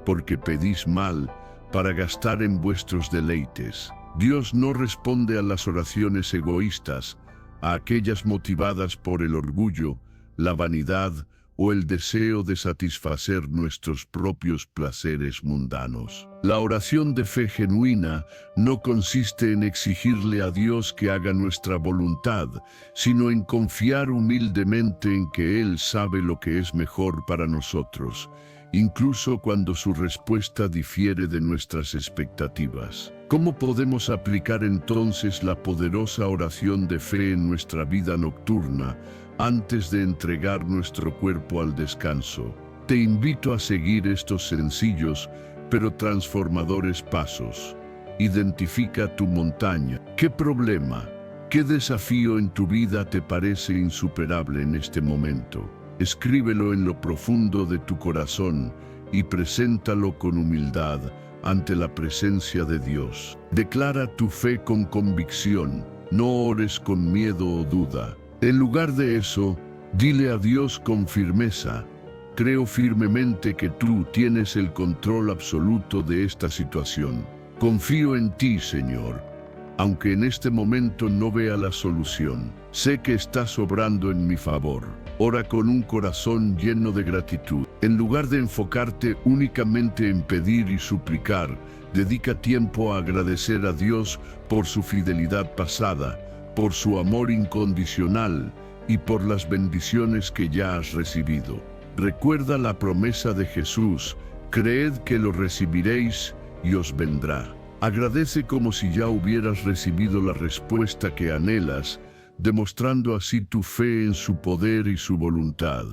porque pedís mal para gastar en vuestros deleites. Dios no responde a las oraciones egoístas, a aquellas motivadas por el orgullo, la vanidad o el deseo de satisfacer nuestros propios placeres mundanos. La oración de fe genuina no consiste en exigirle a Dios que haga nuestra voluntad, sino en confiar humildemente en que Él sabe lo que es mejor para nosotros, incluso cuando su respuesta difiere de nuestras expectativas. ¿Cómo podemos aplicar entonces la poderosa oración de fe en nuestra vida nocturna antes de entregar nuestro cuerpo al descanso? Te invito a seguir estos sencillos pero transformadores pasos. Identifica tu montaña. ¿Qué problema, qué desafío en tu vida te parece insuperable en este momento? Escríbelo en lo profundo de tu corazón y preséntalo con humildad ante la presencia de Dios. Declara tu fe con convicción, no ores con miedo o duda. En lugar de eso, dile a Dios con firmeza: creo firmemente que tú tienes el control absoluto de esta situación. Confío en ti, Señor, aunque en este momento no vea la solución. Sé que estás obrando en mi favor. Ora con un corazón lleno de gratitud. En lugar de enfocarte únicamente en pedir y suplicar, dedica tiempo a agradecer a Dios por su fidelidad pasada, por su amor incondicional y por las bendiciones que ya has recibido. Recuerda la promesa de Jesús: creed que lo recibiréis y os vendrá. Agradece como si ya hubieras recibido la respuesta que anhelas, demostrando así tu fe en su poder y su voluntad.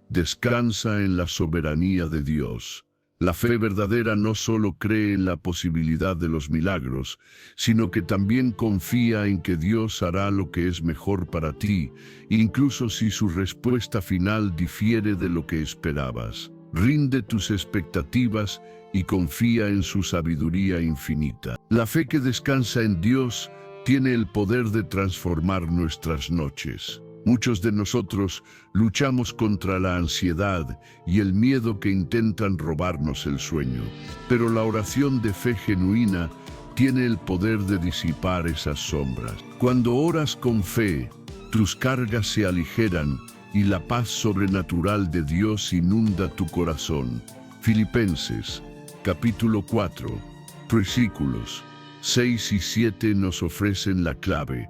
Descansa en la soberanía de Dios. La fe verdadera no solo cree en la posibilidad de los milagros, sino que también confía en que Dios hará lo que es mejor para ti, incluso si su respuesta final difiere de lo que esperabas. Rinde tus expectativas y confía en su sabiduría infinita. La fe que descansa en Dios tiene el poder de transformar nuestras noches. Muchos de nosotros luchamos contra la ansiedad y el miedo que intentan robarnos el sueño, pero la oración de fe genuina tiene el poder de disipar esas sombras. Cuando oras con fe, tus cargas se aligeran y la paz sobrenatural de Dios inunda tu corazón. Filipenses, capítulo 4, versículos 6 y 7 nos ofrecen la clave.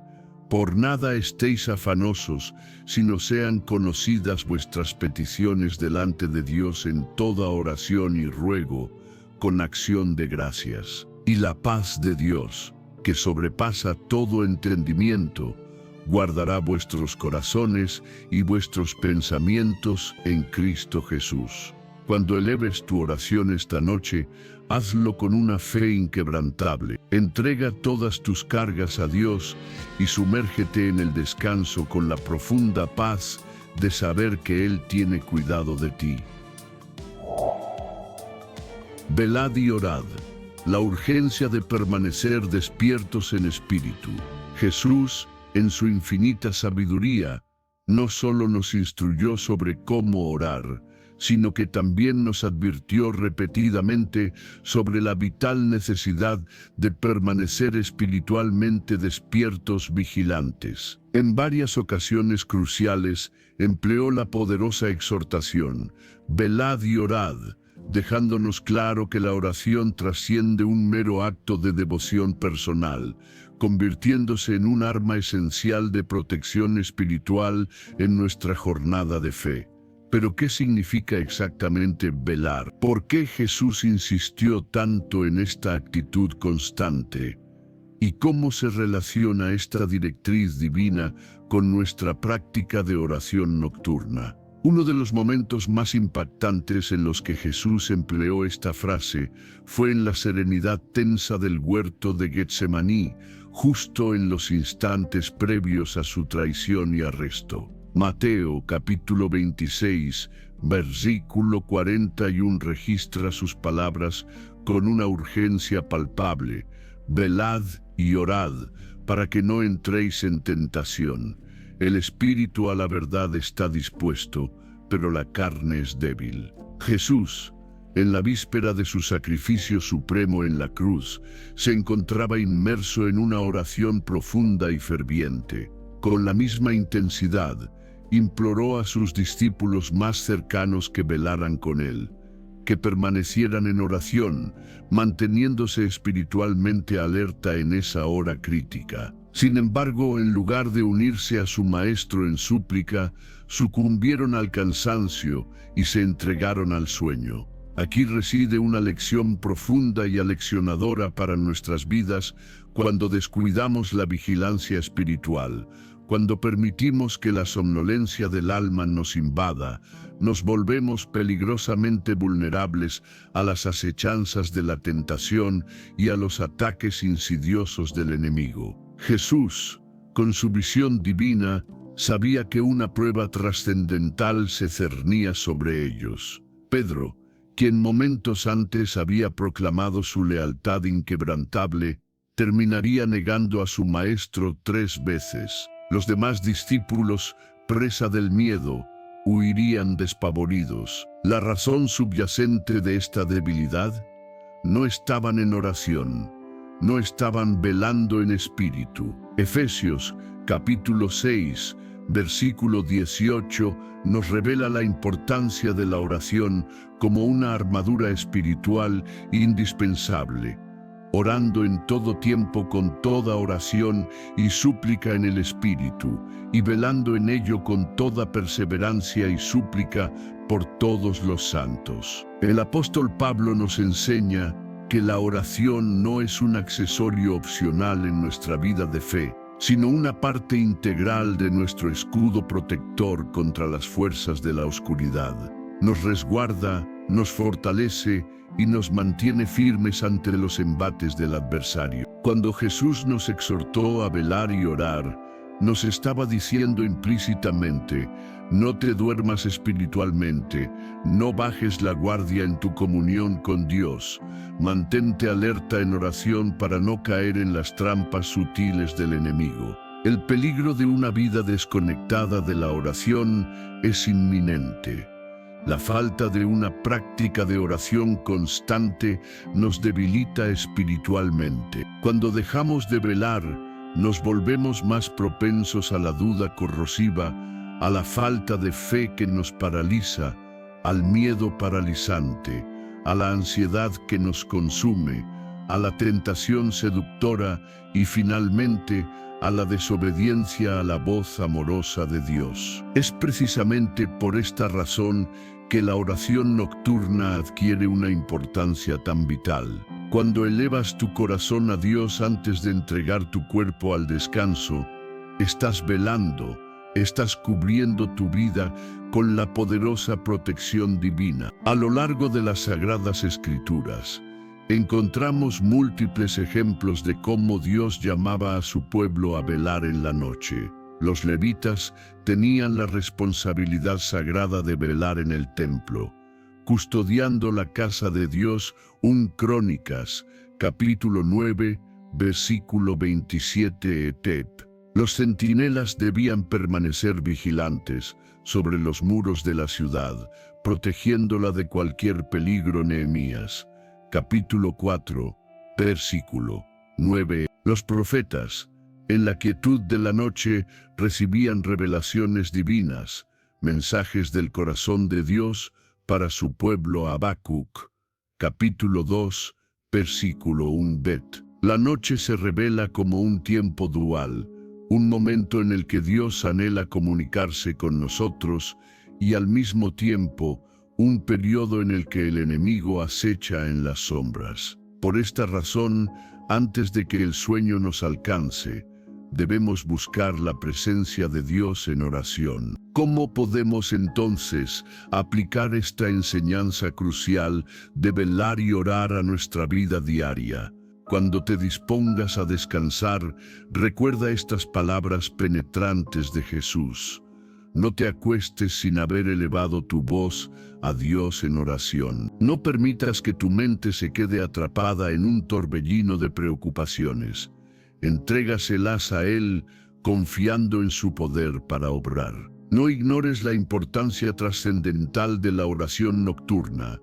Por nada estéis afanosos, sino sean conocidas vuestras peticiones delante de Dios en toda oración y ruego, con acción de gracias. Y la paz de Dios, que sobrepasa todo entendimiento, guardará vuestros corazones y vuestros pensamientos en Cristo Jesús. Cuando eleves tu oración esta noche, hazlo con una fe inquebrantable. Entrega todas tus cargas a Dios y sumérgete en el descanso con la profunda paz de saber que Él tiene cuidado de ti. Velad y orad. La urgencia de permanecer despiertos en espíritu. Jesús, en su infinita sabiduría, no solo nos instruyó sobre cómo orar, sino que también nos advirtió repetidamente sobre la vital necesidad de permanecer espiritualmente despiertos, vigilantes. En varias ocasiones cruciales empleó la poderosa exhortación: velad y orad, dejándonos claro que la oración trasciende un mero acto de devoción personal, convirtiéndose en un arma esencial de protección espiritual en nuestra jornada de fe. Pero ¿qué significa exactamente velar? ¿Por qué Jesús insistió tanto en esta actitud constante? ¿Y cómo se relaciona esta directriz divina con nuestra práctica de oración nocturna? Uno de los momentos más impactantes en los que Jesús empleó esta frase fue en la serenidad tensa del huerto de Getsemaní, justo en los instantes previos a su traición y arresto. Mateo capítulo 26, versículo 41 registra sus palabras con una urgencia palpable: velad y orad, para que no entréis en tentación. El espíritu a la verdad está dispuesto, pero la carne es débil. Jesús, en la víspera de su sacrificio supremo en la cruz, se encontraba inmerso en una oración profunda y ferviente. Con la misma intensidad, imploró a sus discípulos más cercanos que velaran con él, que permanecieran en oración, manteniéndose espiritualmente alerta en esa hora crítica. Sin embargo, en lugar de unirse a su maestro en súplica, sucumbieron al cansancio y se entregaron al sueño. Aquí reside una lección profunda y aleccionadora para nuestras vidas cuando descuidamos la vigilancia espiritual. Cuando permitimos que la somnolencia del alma nos invada, nos volvemos peligrosamente vulnerables a las acechanzas de la tentación y a los ataques insidiosos del enemigo. Jesús, con su visión divina, sabía que una prueba trascendental se cernía sobre ellos. Pedro, quien momentos antes había proclamado su lealtad inquebrantable, terminaría negando a su maestro 3 veces. Los demás discípulos, presa del miedo, huirían despavoridos. La razón subyacente de esta debilidad: no estaban en oración, no estaban velando en espíritu. Efesios, capítulo 6, versículo 18, nos revela la importancia de la oración como una armadura espiritual indispensable. Orando en todo tiempo con toda oración y súplica en el Espíritu, y velando en ello con toda perseverancia y súplica por todos los santos. El apóstol Pablo nos enseña que la oración no es un accesorio opcional en nuestra vida de fe, sino una parte integral de nuestro escudo protector contra las fuerzas de la oscuridad. Nos resguarda, nos fortalece y nos mantiene firmes ante los embates del adversario. Cuando Jesús nos exhortó a velar y orar, nos estaba diciendo implícitamente: no te duermas espiritualmente, no bajes la guardia en tu comunión con Dios, mantente alerta en oración para no caer en las trampas sutiles del enemigo. El peligro de una vida desconectada de la oración es inminente. La falta de una práctica de oración constante nos debilita espiritualmente. Cuando dejamos de velar, nos volvemos más propensos a la duda corrosiva, a la falta de fe que nos paraliza, al miedo paralizante, a la ansiedad que nos consume, a la tentación seductora y finalmente a la desobediencia a la voz amorosa de Dios. Es precisamente por esta razón que la oración nocturna adquiere una importancia tan vital. Cuando elevas tu corazón a Dios antes de entregar tu cuerpo al descanso, estás velando, estás cubriendo tu vida con la poderosa protección divina. A lo largo de las Sagradas Escrituras, encontramos múltiples ejemplos de cómo Dios llamaba a su pueblo a velar en la noche. Los levitas tenían la responsabilidad sagrada de velar en el templo, custodiando la casa de Dios. Crónicas, capítulo 9, versículo 27 etc. Los centinelas debían permanecer vigilantes sobre los muros de la ciudad, protegiéndola de cualquier peligro. Nehemías, capítulo 4, versículo 9. Los profetas, en la quietud de la noche, recibían revelaciones divinas, mensajes del corazón de Dios para su pueblo. Habacuc, capítulo 2, versículo 1 bet. La noche se revela como un tiempo dual, un momento en el que Dios anhela comunicarse con nosotros y al mismo tiempo un periodo en el que el enemigo acecha en las sombras. Por esta razón, antes de que el sueño nos alcance, debemos buscar la presencia de Dios en oración. ¿Cómo podemos entonces aplicar esta enseñanza crucial de velar y orar a nuestra vida diaria? Cuando te dispongas a descansar, recuerda estas palabras penetrantes de Jesús: no te acuestes sin haber elevado tu voz a Dios en oración. No permitas que tu mente se quede atrapada en un torbellino de preocupaciones. Entrégaselas a Él, confiando en su poder para obrar. No ignores la importancia trascendental de la oración nocturna.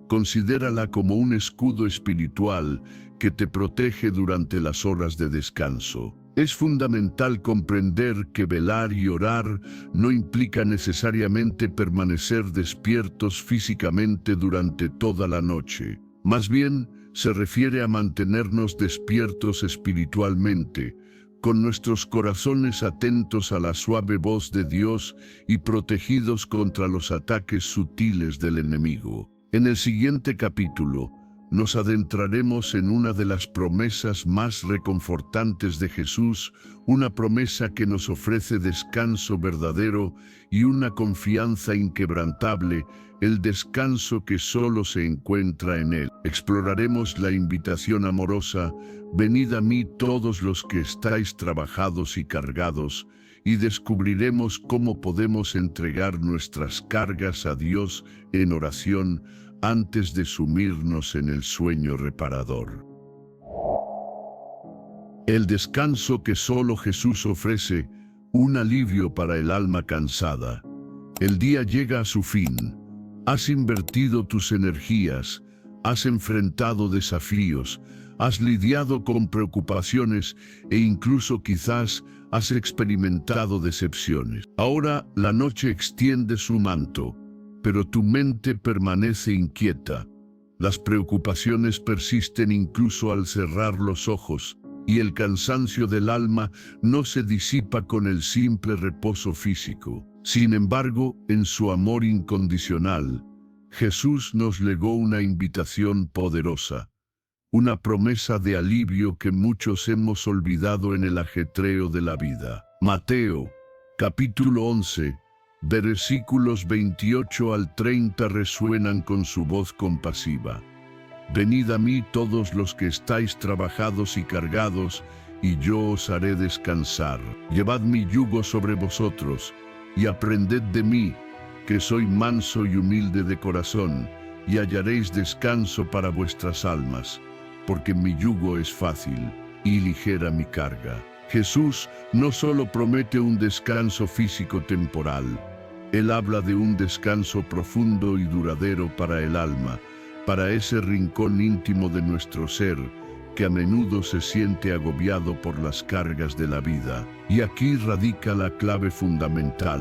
Considérala como un escudo espiritual que te protege durante las horas de descanso. Es fundamental comprender que velar y orar no implica necesariamente permanecer despiertos físicamente durante toda la noche. Más bien, se refiere a mantenernos despiertos espiritualmente, con nuestros corazones atentos a la suave voz de Dios y protegidos contra los ataques sutiles del enemigo. En el siguiente capítulo, nos adentraremos en una de las promesas más reconfortantes de Jesús, una promesa que nos ofrece descanso verdadero y una confianza inquebrantable, el descanso que solo se encuentra en Él. Exploraremos la invitación amorosa: venid a mí todos los que estáis trabajados y cargados, y descubriremos cómo podemos entregar nuestras cargas a Dios en oración antes de sumirnos en el sueño reparador. El descanso que solo Jesús ofrece, un alivio para el alma cansada. El día llega a su fin. Has invertido tus energías, has enfrentado desafíos, has lidiado con preocupaciones e incluso quizás has experimentado decepciones. Ahora la noche extiende su manto, pero tu mente permanece inquieta. Las preocupaciones persisten incluso al cerrar los ojos, y el cansancio del alma no se disipa con el simple reposo físico. Sin embargo, en su amor incondicional, Jesús nos legó una invitación poderosa, una promesa de alivio que muchos hemos olvidado en el ajetreo de la vida. Mateo, capítulo 11, versículos 28 al 30 resuenan con su voz compasiva. Venid a mí todos los que estáis trabajados y cargados, y yo os haré descansar. Llevad mi yugo sobre vosotros, y aprended de mí, que soy manso y humilde de corazón, y hallaréis descanso para vuestras almas, porque mi yugo es fácil y ligera mi carga. Jesús no solo promete un descanso físico temporal, Él habla de un descanso profundo y duradero para el alma, para ese rincón íntimo de nuestro ser, que a menudo se siente agobiado por las cargas de la vida. Y aquí radica la clave fundamental: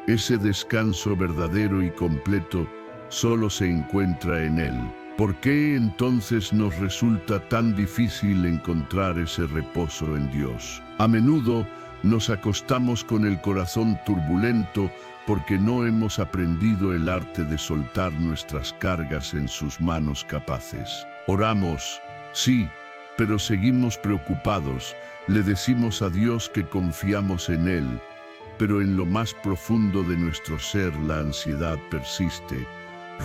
ese descanso verdadero y completo solo se encuentra en Él. ¿Por qué entonces nos resulta tan difícil encontrar ese reposo en Dios? A menudo nos acostamos con el corazón turbulento porque no hemos aprendido el arte de soltar nuestras cargas en sus manos capaces. Oramos, sí, pero seguimos preocupados. Le decimos a Dios que confiamos en Él, pero en lo más profundo de nuestro ser la ansiedad persiste,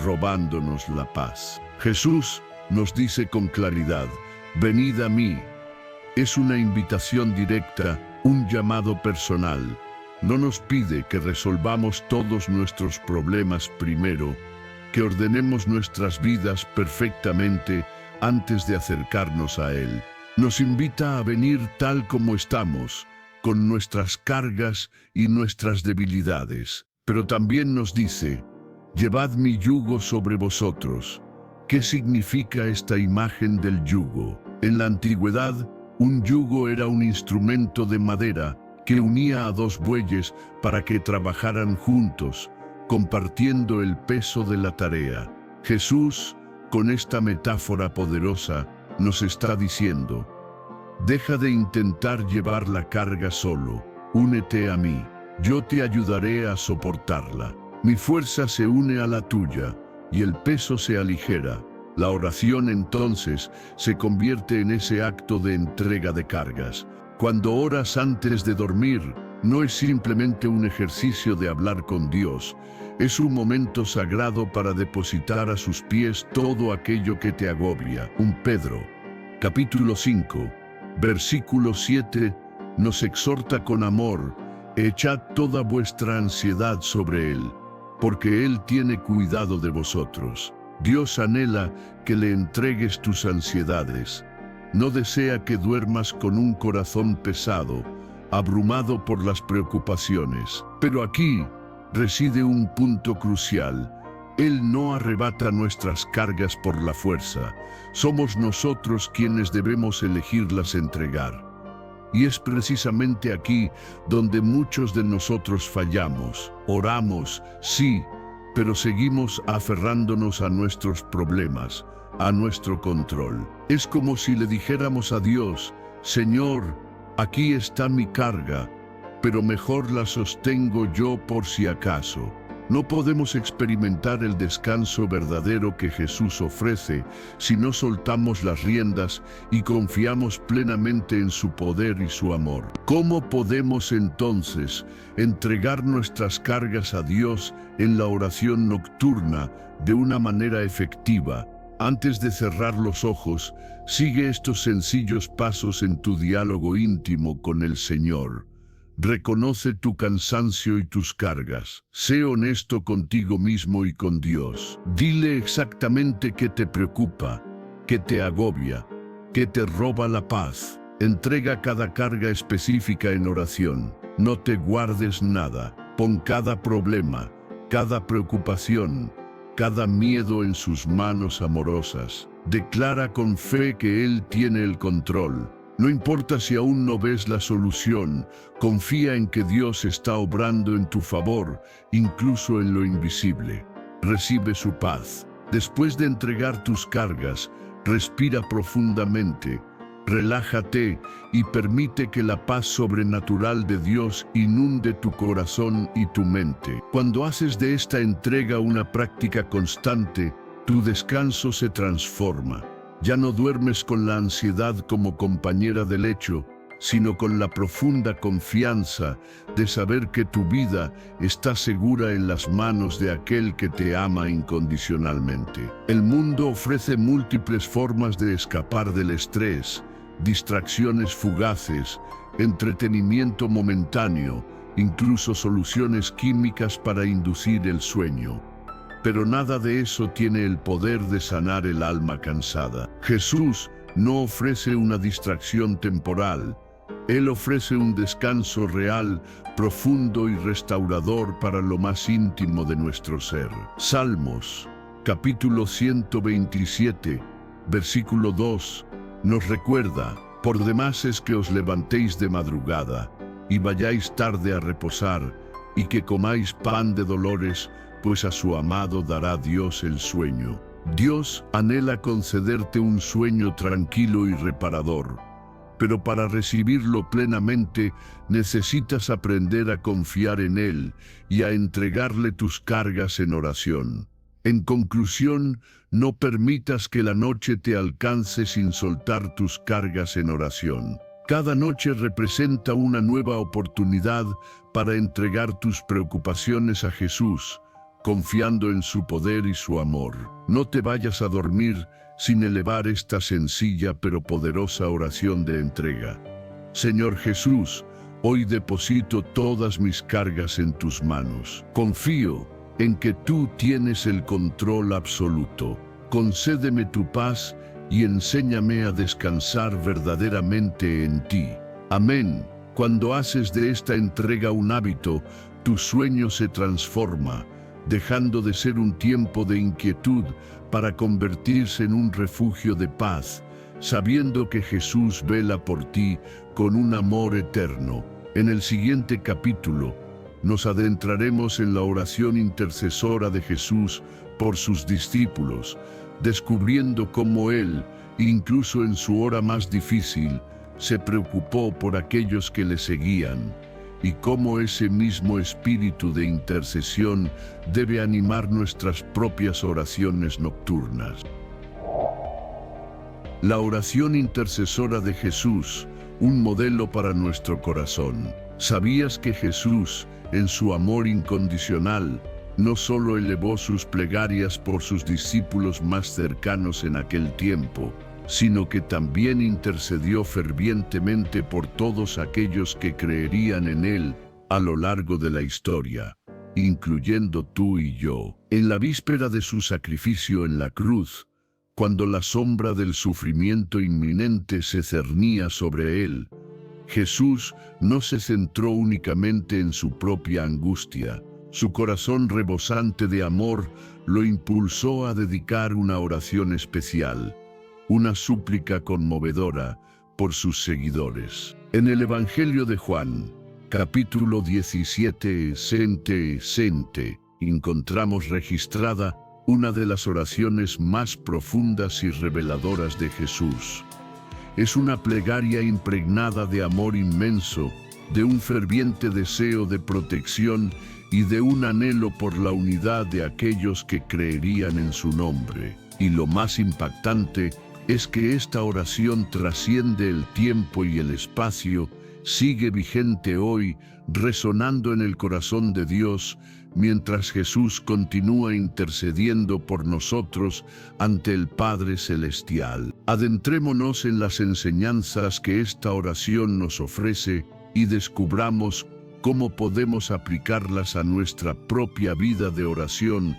robándonos la paz. Jesús nos dice con claridad: venid a mí. Es una invitación directa, un llamado personal. No nos pide que resolvamos todos nuestros problemas primero, que ordenemos nuestras vidas perfectamente antes de acercarnos a Él. Nos invita a venir tal como estamos, con nuestras cargas y nuestras debilidades. Pero también nos dice: llevad mi yugo sobre vosotros. ¿Qué significa esta imagen del yugo? En la antigüedad, un yugo era un instrumento de madera que unía a dos bueyes para que trabajaran juntos, compartiendo el peso de la tarea. Jesús, con esta metáfora poderosa, nos está diciendo: deja de intentar llevar la carga solo, únete a mí, yo te ayudaré a soportarla. Mi fuerza se une a la tuya, y el peso se aligera. La oración entonces se convierte en ese acto de entrega de cargas. Cuando oras antes de dormir, no es simplemente un ejercicio de hablar con Dios, es un momento sagrado para depositar a sus pies todo aquello que te agobia. Pedro, capítulo 5, versículo 7, nos exhorta con amor: echad toda vuestra ansiedad sobre Él, porque Él tiene cuidado de vosotros. Dios anhela que le entregues tus ansiedades. No desea que duermas con un corazón pesado, abrumado por las preocupaciones. Pero aquí reside un punto crucial. Él no arrebata nuestras cargas por la fuerza. Somos nosotros quienes debemos elegirlas entregar. Y es precisamente aquí donde muchos de nosotros fallamos. Oramos, sí, pero seguimos aferrándonos a nuestros problemas, a nuestro control. Es como si le dijéramos a Dios: Señor, aquí está mi carga, pero mejor la sostengo yo por si acaso. No podemos experimentar el descanso verdadero que Jesús ofrece si no soltamos las riendas y confiamos plenamente en su poder y su amor. ¿Cómo podemos entonces entregar nuestras cargas a Dios en la oración nocturna de una manera efectiva? Antes de cerrar los ojos, sigue estos sencillos pasos en tu diálogo íntimo con el Señor. Reconoce tu cansancio y tus cargas. Sé honesto contigo mismo y con Dios. Dile exactamente qué te preocupa, qué te agobia, qué te roba la paz. Entrega cada carga específica en oración. No te guardes nada. Pon cada problema, cada preocupación, cada miedo en sus manos amorosas. Declara con fe que Él tiene el control. No importa si aún no ves la solución, confía en que Dios está obrando en tu favor, incluso en lo invisible. Recibe su paz. Después de entregar tus cargas, respira profundamente, relájate y permite que la paz sobrenatural de Dios inunde tu corazón y tu mente. Cuando haces de esta entrega una práctica constante, tu descanso se transforma. Ya no duermes con la ansiedad como compañera de lecho, sino con la profunda confianza de saber que tu vida está segura en las manos de aquel que te ama incondicionalmente. El mundo ofrece múltiples formas de escapar del estrés, distracciones fugaces, entretenimiento momentáneo, incluso soluciones químicas para inducir el sueño. Pero nada de eso tiene el poder de sanar el alma cansada. Jesús no ofrece una distracción temporal. Él ofrece un descanso real, profundo y restaurador para lo más íntimo de nuestro ser. Salmos, capítulo 127, versículo 2, nos recuerda: por demás es que os levantéis de madrugada y vayáis tarde a reposar, y que comáis pan de dolores, pues a su amado dará Dios el sueño. Dios anhela concederte un sueño tranquilo y reparador, pero para recibirlo plenamente necesitas aprender a confiar en Él y a entregarle tus cargas en oración. En conclusión, no permitas que la noche te alcance sin soltar tus cargas en oración. Cada noche representa una nueva oportunidad para entregar tus preocupaciones a Jesús, confiando en su poder y su amor. No te vayas a dormir sin elevar esta sencilla pero poderosa oración de entrega. Señor Jesús, hoy deposito todas mis cargas en tus manos. Confío en que tú tienes el control absoluto. Concédeme tu paz y enséñame a descansar verdaderamente en ti. Amén. Cuando haces de esta entrega un hábito, tu sueño se transforma, dejando de ser un tiempo de inquietud para convertirse en un refugio de paz, sabiendo que Jesús vela por ti con un amor eterno. En el siguiente capítulo, nos adentraremos en la oración intercesora de Jesús por sus discípulos, descubriendo cómo Él, incluso en su hora más difícil, se preocupó por aquellos que le seguían, y cómo ese mismo espíritu de intercesión debe animar nuestras propias oraciones nocturnas. La oración intercesora de Jesús, un modelo para nuestro corazón. ¿Sabías que Jesús, en su amor incondicional, no solo elevó sus plegarias por sus discípulos más cercanos en aquel tiempo, sino que también intercedió fervientemente por todos aquellos que creerían en Él a lo largo de la historia, incluyendo tú y yo? En la víspera de su sacrificio en la cruz, cuando la sombra del sufrimiento inminente se cernía sobre Él, Jesús no se centró únicamente en su propia angustia. Su corazón rebosante de amor lo impulsó a dedicar una oración especial, una súplica conmovedora por sus seguidores. En el Evangelio de Juan, capítulo 17, encontramos registrada una de las oraciones más profundas y reveladoras de Jesús. Es una plegaria impregnada de amor inmenso, de un ferviente deseo de protección y de un anhelo por la unidad de aquellos que creerían en su nombre. Y lo más impactante es que esta oración trasciende el tiempo y el espacio, sigue vigente hoy, resonando en el corazón de Dios, mientras Jesús continúa intercediendo por nosotros ante el Padre Celestial. Adentrémonos en las enseñanzas que esta oración nos ofrece y descubramos cómo podemos aplicarlas a nuestra propia vida de oración,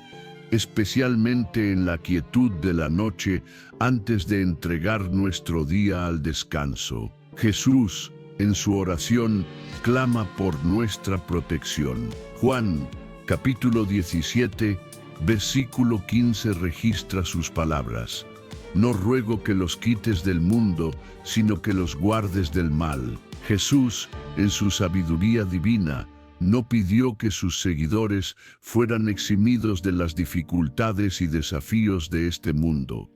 especialmente en la quietud de la noche antes de entregar nuestro día al descanso. Jesús, en su oración, clama por nuestra protección. Juan, capítulo 17, versículo 15 registra sus palabras. No ruego que los quites del mundo, sino que los guardes del mal. Jesús, en su sabiduría divina, no pidió que sus seguidores fueran eximidos de las dificultades y desafíos de este mundo,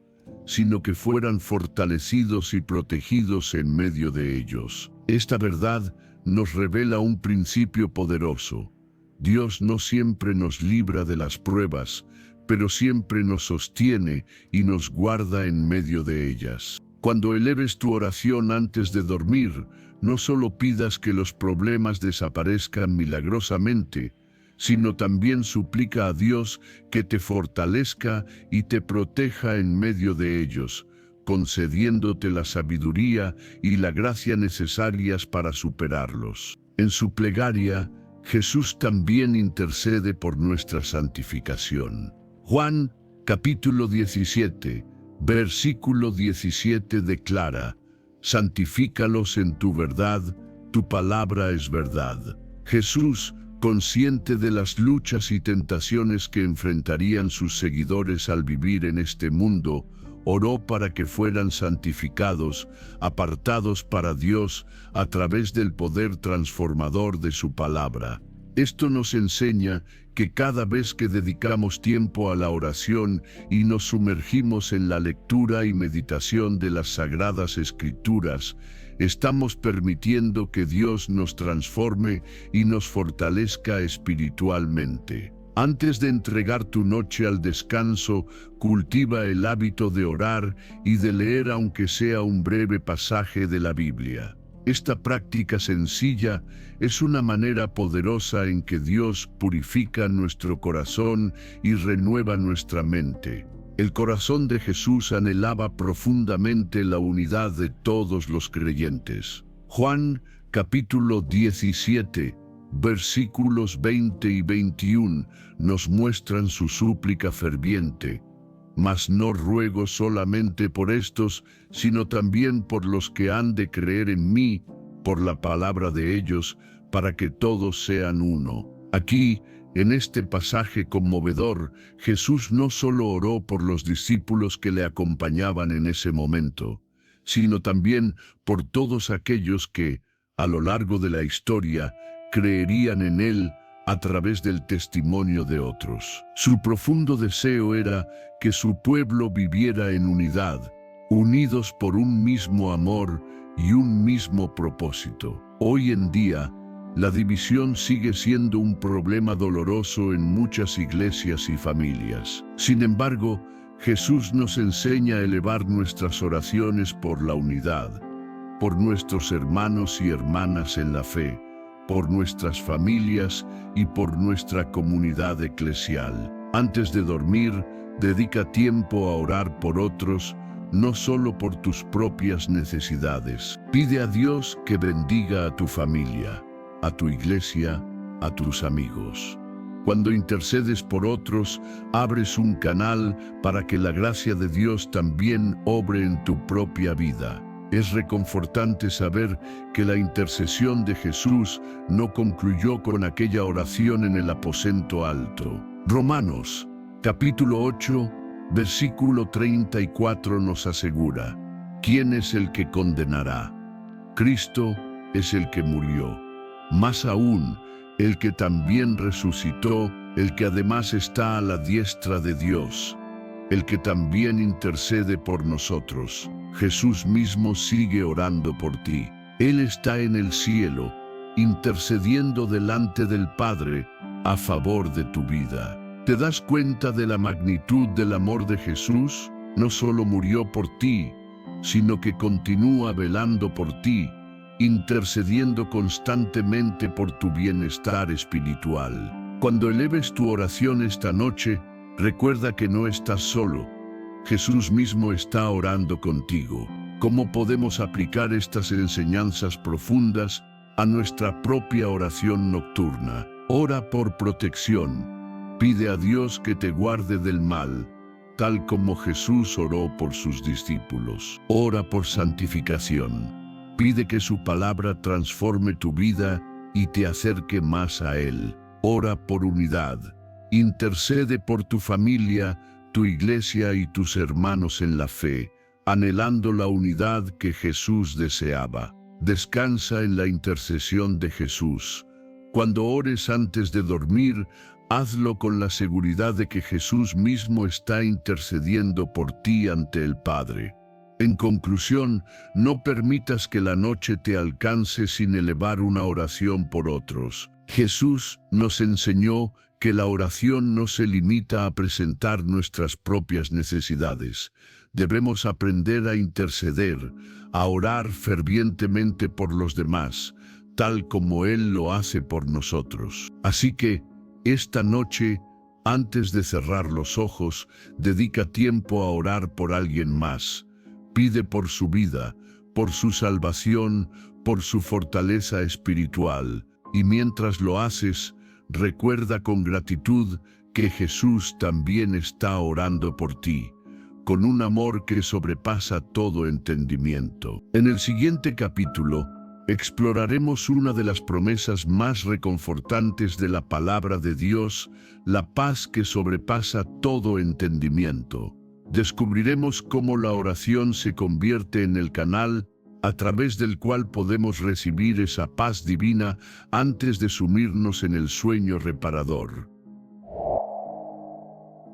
sino que fueran fortalecidos y protegidos en medio de ellos. Esta verdad nos revela un principio poderoso. Dios no siempre nos libra de las pruebas, pero siempre nos sostiene y nos guarda en medio de ellas. Cuando eleves tu oración antes de dormir, no solo pidas que los problemas desaparezcan milagrosamente, sino también suplica a Dios que te fortalezca y te proteja en medio de ellos, concediéndote la sabiduría y la gracia necesarias para superarlos. En su plegaria, Jesús también intercede por nuestra santificación. Juan, capítulo 17, versículo 17 declara: santifícalos en tu verdad, tu palabra es verdad. Jesús, consciente de las luchas y tentaciones que enfrentarían sus seguidores al vivir en este mundo, oró para que fueran santificados, apartados para Dios a través del poder transformador de su palabra. Esto nos enseña que cada vez que dedicamos tiempo a la oración y nos sumergimos en la lectura y meditación de las Sagradas Escrituras, estamos permitiendo que Dios nos transforme y nos fortalezca espiritualmente. Antes de entregar tu noche al descanso, cultiva el hábito de orar y de leer aunque sea un breve pasaje de la Biblia. Esta práctica sencilla es una manera poderosa en que Dios purifica nuestro corazón y renueva nuestra mente. El corazón de Jesús anhelaba profundamente la unidad de todos los creyentes. Juan, capítulo 17, versículos 20 y 21, nos muestran su súplica ferviente. Mas no ruego solamente por estos, sino también por los que han de creer en mí, por la palabra de ellos, para que todos sean uno. Aquí, en este pasaje conmovedor, Jesús no solo oró por los discípulos que le acompañaban en ese momento, sino también por todos aquellos que, a lo largo de la historia, creerían en Él a través del testimonio de otros. Su profundo deseo era que su pueblo viviera en unidad, unidos por un mismo amor y un mismo propósito. Hoy en día, la división sigue siendo un problema doloroso en muchas iglesias y familias. Sin embargo, Jesús nos enseña a elevar nuestras oraciones por la unidad, por nuestros hermanos y hermanas en la fe, por nuestras familias y por nuestra comunidad eclesial. Antes de dormir, dedica tiempo a orar por otros, no solo por tus propias necesidades. Pide a Dios que bendiga a tu familia, a tu iglesia, a tus amigos. Cuando intercedes por otros, abres un canal para que la gracia de Dios también obre en tu propia vida. Es reconfortante saber que la intercesión de Jesús no concluyó con aquella oración en el aposento alto. Romanos, capítulo 8, versículo 34 nos asegura: ¿quién es el que condenará? Cristo es el que murió. Más aún, el que también resucitó, el que además está a la diestra de Dios, el que también intercede por nosotros. Jesús mismo sigue orando por ti. Él está en el cielo, intercediendo delante del Padre a favor de tu vida. ¿Te das cuenta de la magnitud del amor de Jesús? No solo murió por ti, sino que continúa velando por ti, intercediendo constantemente por tu bienestar espiritual. Cuando eleves tu oración esta noche, recuerda que no estás solo. Jesús mismo está orando contigo. ¿Cómo podemos aplicar estas enseñanzas profundas a nuestra propia oración nocturna? Ora por protección. Pide a Dios que te guarde del mal, tal como Jesús oró por sus discípulos. Ora por santificación. Pide que su palabra transforme tu vida y te acerque más a Él. Ora por unidad. Intercede por tu familia, tu iglesia y tus hermanos en la fe, anhelando la unidad que Jesús deseaba. Descansa en la intercesión de Jesús. Cuando ores antes de dormir, hazlo con la seguridad de que Jesús mismo está intercediendo por ti ante el Padre. En conclusión, no permitas que la noche te alcance sin elevar una oración por otros. Jesús nos enseñó que la oración no se limita a presentar nuestras propias necesidades. Debemos aprender a interceder, a orar fervientemente por los demás, tal como Él lo hace por nosotros. Así que, esta noche, antes de cerrar los ojos, dedica tiempo a orar por alguien más. Pide por su vida, por su salvación, por su fortaleza espiritual. Y mientras lo haces, recuerda con gratitud que Jesús también está orando por ti, con un amor que sobrepasa todo entendimiento. En el siguiente capítulo, exploraremos una de las promesas más reconfortantes de la palabra de Dios, la paz que sobrepasa todo entendimiento. Descubriremos cómo la oración se convierte en el canal a través del cual podemos recibir esa paz divina antes de sumirnos en el sueño reparador.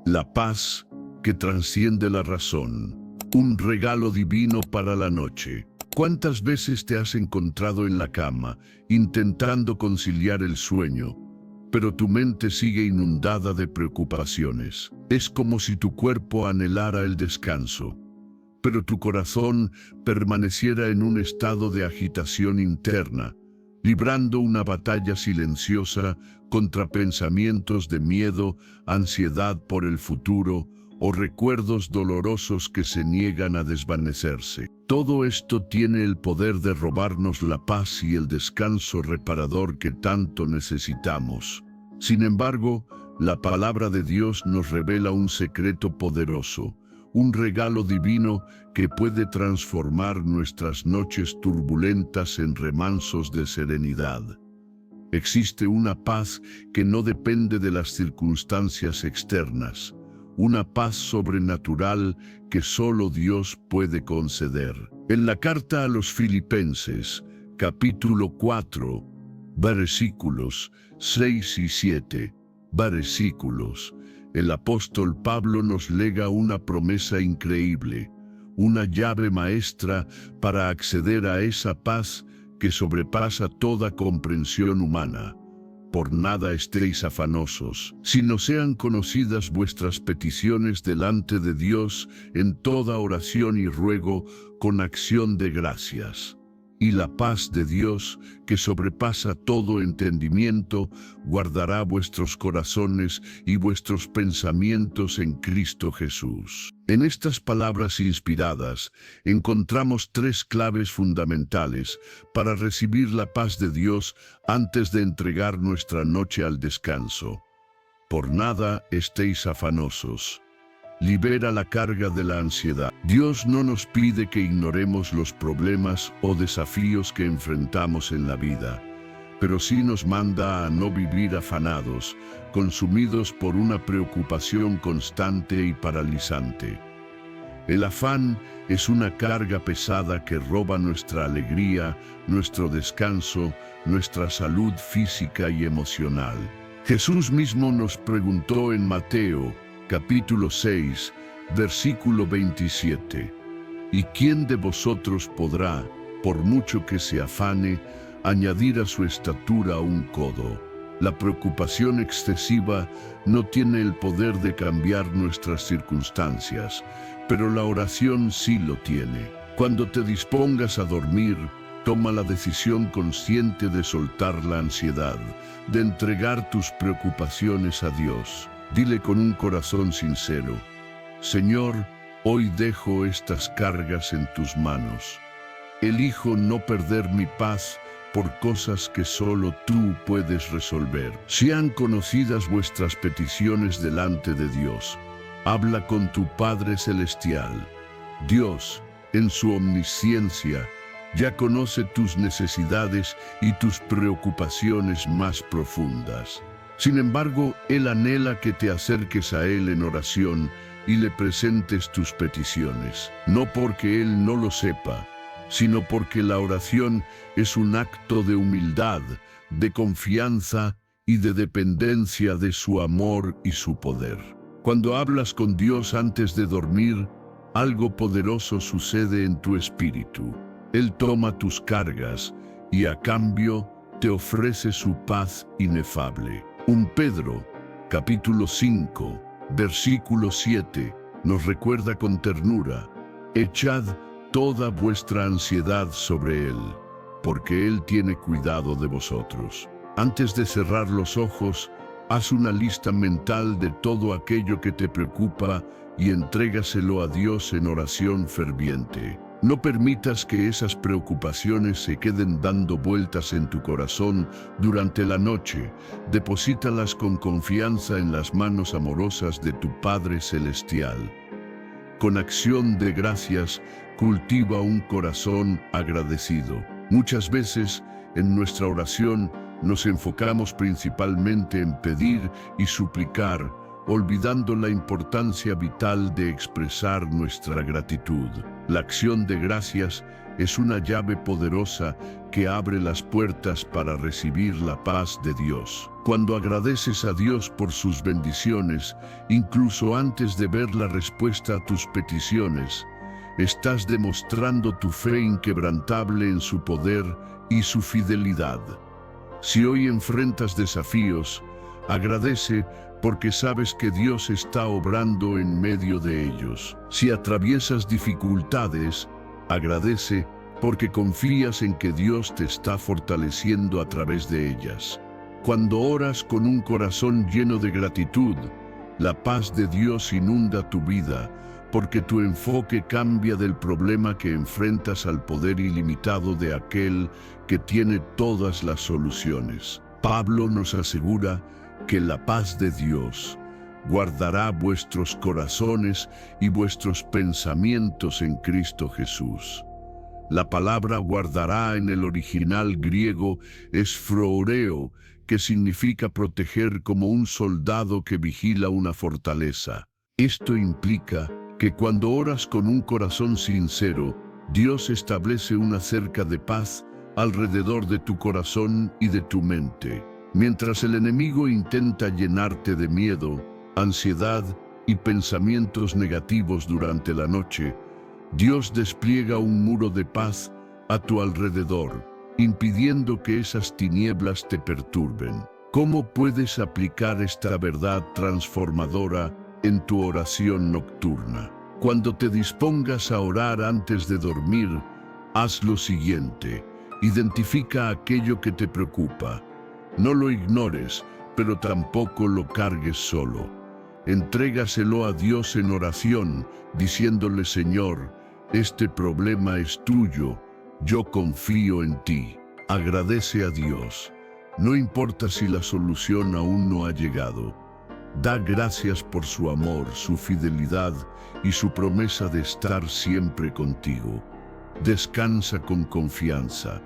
La paz que trasciende la razón, un regalo divino para la noche. ¿Cuántas veces te has encontrado en la cama, intentando conciliar el sueño, pero tu mente sigue inundada de preocupaciones? Es como si tu cuerpo anhelara el descanso, pero tu corazón permaneciera en un estado de agitación interna, librando una batalla silenciosa contra pensamientos de miedo, ansiedad por el futuro o recuerdos dolorosos que se niegan a desvanecerse. Todo esto tiene el poder de robarnos la paz y el descanso reparador que tanto necesitamos. Sin embargo, la palabra de Dios nos revela un secreto poderoso, un regalo divino que puede transformar nuestras noches turbulentas en remansos de serenidad. Existe una paz que no depende de las circunstancias externas, una paz sobrenatural que solo Dios puede conceder. En la carta a los Filipenses, capítulo 4, versículos 6 y 7, el apóstol Pablo nos lega una promesa increíble, una llave maestra para acceder a esa paz que sobrepasa toda comprensión humana. Por nada estéis afanosos, sino sean conocidas vuestras peticiones delante de Dios en toda oración y ruego con acción de gracias. Y la paz de Dios, que sobrepasa todo entendimiento, guardará vuestros corazones y vuestros pensamientos en Cristo Jesús. En estas palabras inspiradas, encontramos tres claves fundamentales para recibir la paz de Dios antes de entregar nuestra noche al descanso. Por nada estéis afanosos. Libera la carga de la ansiedad. Dios no nos pide que ignoremos los problemas o desafíos que enfrentamos en la vida, pero sí nos manda a no vivir afanados, consumidos por una preocupación constante y paralizante. El afán es una carga pesada que roba nuestra alegría, nuestro descanso, nuestra salud física y emocional. Jesús mismo nos preguntó en Mateo, capítulo 6, versículo 27, ¿y quién de vosotros podrá, por mucho que se afane, añadir a su estatura un codo? La preocupación excesiva no tiene el poder de cambiar nuestras circunstancias, pero la oración sí lo tiene. Cuando te dispongas a dormir, toma la decisión consciente de soltar la ansiedad, de entregar tus preocupaciones a Dios. Dile con un corazón sincero, Señor, hoy dejo estas cargas en tus manos. Elijo no perder mi paz por cosas que solo tú puedes resolver. Sean conocidas vuestras peticiones delante de Dios. Habla con tu Padre Celestial. Dios, en su omnisciencia, ya conoce tus necesidades y tus preocupaciones más profundas. Sin embargo, Él anhela que te acerques a Él en oración y le presentes tus peticiones, no porque Él no lo sepa, sino porque la oración es un acto de humildad, de confianza y de dependencia de su amor y su poder. Cuando hablas con Dios antes de dormir, algo poderoso sucede en tu espíritu. Él toma tus cargas y a cambio te ofrece su paz inefable. 1 Pedro, capítulo 5, versículo 7, nos recuerda con ternura, echad toda vuestra ansiedad sobre Él, porque Él tiene cuidado de vosotros. Antes de cerrar los ojos, haz una lista mental de todo aquello que te preocupa y entrégaselo a Dios en oración ferviente. No permitas que esas preocupaciones se queden dando vueltas en tu corazón durante la noche. Deposítalas con confianza en las manos amorosas de tu Padre Celestial. Con acción de gracias, cultiva un corazón agradecido. Muchas veces, en nuestra oración, nos enfocamos principalmente en pedir y suplicar, olvidando la importancia vital de expresar nuestra gratitud. La acción de gracias es una llave poderosa que abre las puertas para recibir la paz de Dios. Cuando agradeces a Dios por sus bendiciones, incluso antes de ver la respuesta a tus peticiones, estás demostrando tu fe inquebrantable en su poder y su fidelidad. Si hoy enfrentas desafíos, agradece porque sabes que Dios está obrando en medio de ellos. Si atraviesas dificultades, agradece porque confías en que Dios te está fortaleciendo a través de ellas. Cuando oras con un corazón lleno de gratitud, la paz de Dios inunda tu vida, porque tu enfoque cambia del problema que enfrentas al poder ilimitado de aquel que tiene todas las soluciones. Pablo nos asegura que la paz de Dios guardará vuestros corazones y vuestros pensamientos en Cristo Jesús. La palabra guardará en el original griego es phroureo, que significa proteger como un soldado que vigila una fortaleza. Esto implica que cuando oras con un corazón sincero, Dios establece una cerca de paz alrededor de tu corazón y de tu mente. Mientras el enemigo intenta llenarte de miedo, ansiedad y pensamientos negativos durante la noche, Dios despliega un muro de paz a tu alrededor, impidiendo que esas tinieblas te perturben. ¿Cómo puedes aplicar esta verdad transformadora en tu oración nocturna? Cuando te dispongas a orar antes de dormir, haz lo siguiente: identifica aquello que te preocupa. No lo ignores, pero tampoco lo cargues solo. Entrégaselo a Dios en oración, diciéndole: Señor, este problema es tuyo, yo confío en ti. Agradece a Dios. No importa si la solución aún no ha llegado. Da gracias por su amor, su fidelidad y su promesa de estar siempre contigo. Descansa con confianza.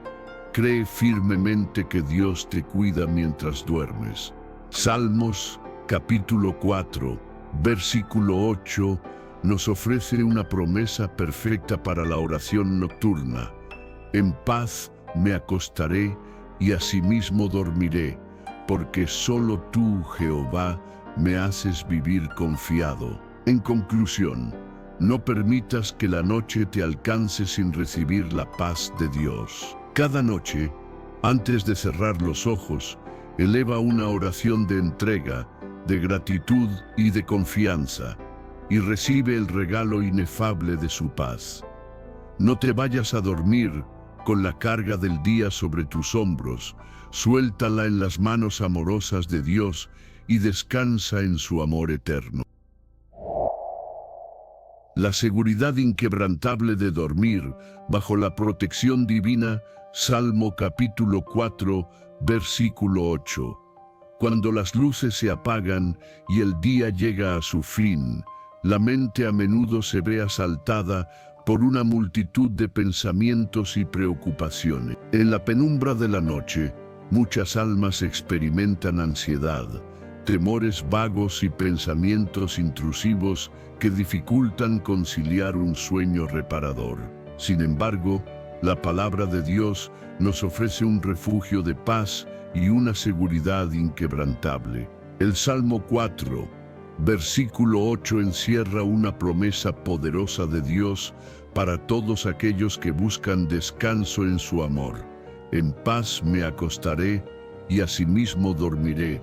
Cree firmemente que Dios te cuida mientras duermes. Salmos, capítulo 4, versículo 8, nos ofrece una promesa perfecta para la oración nocturna. En paz me acostaré y asimismo dormiré, porque solo tú, Jehová, me haces vivir confiado. En conclusión, no permitas que la noche te alcance sin recibir la paz de Dios. Cada noche, antes de cerrar los ojos, eleva una oración de entrega, de gratitud y de confianza, y recibe el regalo inefable de su paz. No te vayas a dormir con la carga del día sobre tus hombros, suéltala en las manos amorosas de Dios y descansa en su amor eterno. La seguridad inquebrantable de dormir bajo la protección divina, Salmo capítulo 4, versículo 8. Cuando las luces se apagan y el día llega a su fin, la mente a menudo se ve asaltada por una multitud de pensamientos y preocupaciones. En la penumbra de la noche, muchas almas experimentan ansiedad, temores vagos y pensamientos intrusivos que dificultan conciliar un sueño reparador. Sin embargo, la palabra de Dios nos ofrece un refugio de paz y una seguridad inquebrantable. El Salmo 4, versículo 8 encierra una promesa poderosa de Dios para todos aquellos que buscan descanso en su amor. En paz me acostaré y asimismo dormiré,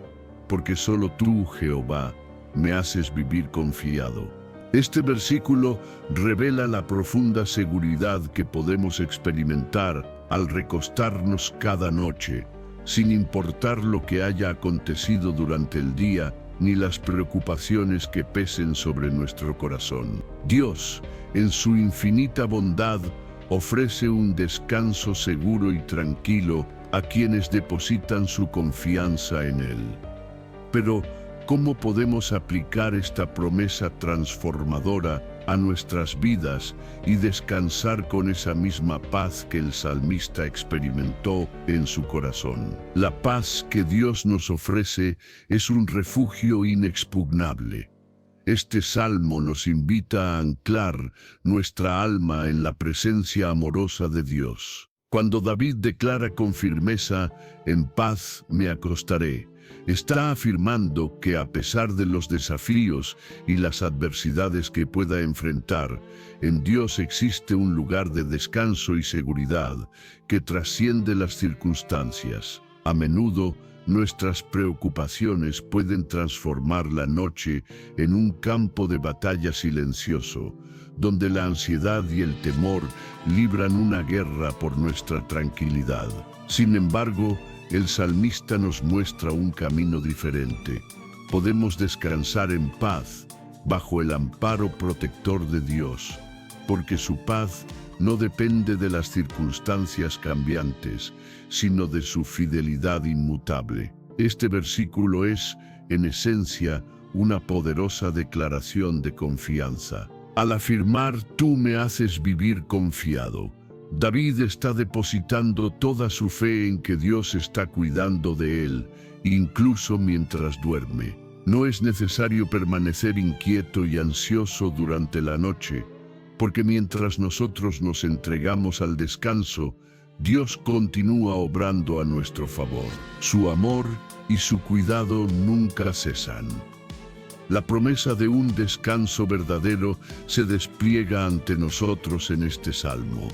porque solo tú, Jehová, me haces vivir confiado. Este versículo revela la profunda seguridad que podemos experimentar al recostarnos cada noche, sin importar lo que haya acontecido durante el día ni las preocupaciones que pesen sobre nuestro corazón. Dios, en su infinita bondad, ofrece un descanso seguro y tranquilo a quienes depositan su confianza en Él. Pero, ¿cómo podemos aplicar esta promesa transformadora a nuestras vidas y descansar con esa misma paz que el salmista experimentó en su corazón? La paz que Dios nos ofrece es un refugio inexpugnable. Este salmo nos invita a anclar nuestra alma en la presencia amorosa de Dios. Cuando David declara con firmeza, «En paz me acostaré», está afirmando que a pesar de los desafíos y las adversidades que pueda enfrentar, en Dios existe un lugar de descanso y seguridad que trasciende las circunstancias. A menudo, nuestras preocupaciones pueden transformar la noche en un campo de batalla silencioso, donde la ansiedad y el temor libran una guerra por nuestra tranquilidad. Sin embargo, el salmista nos muestra un camino diferente. Podemos descansar en paz bajo el amparo protector de Dios, porque su paz no depende de las circunstancias cambiantes, sino de su fidelidad inmutable. Este versículo es, en esencia, una poderosa declaración de confianza. Al afirmar, «Tú me haces vivir confiado», David está depositando toda su fe en que Dios está cuidando de él, incluso mientras duerme. No es necesario permanecer inquieto y ansioso durante la noche, porque mientras nosotros nos entregamos al descanso, Dios continúa obrando a nuestro favor. Su amor y su cuidado nunca cesan. La promesa de un descanso verdadero se despliega ante nosotros en este salmo.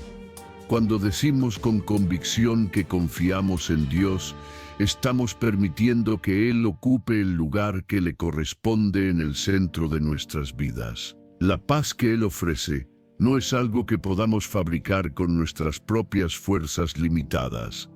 Cuando decimos con convicción que confiamos en Dios, estamos permitiendo que Él ocupe el lugar que le corresponde en el centro de nuestras vidas. La paz que Él ofrece no es algo que podamos fabricar con nuestras propias fuerzas limitadas.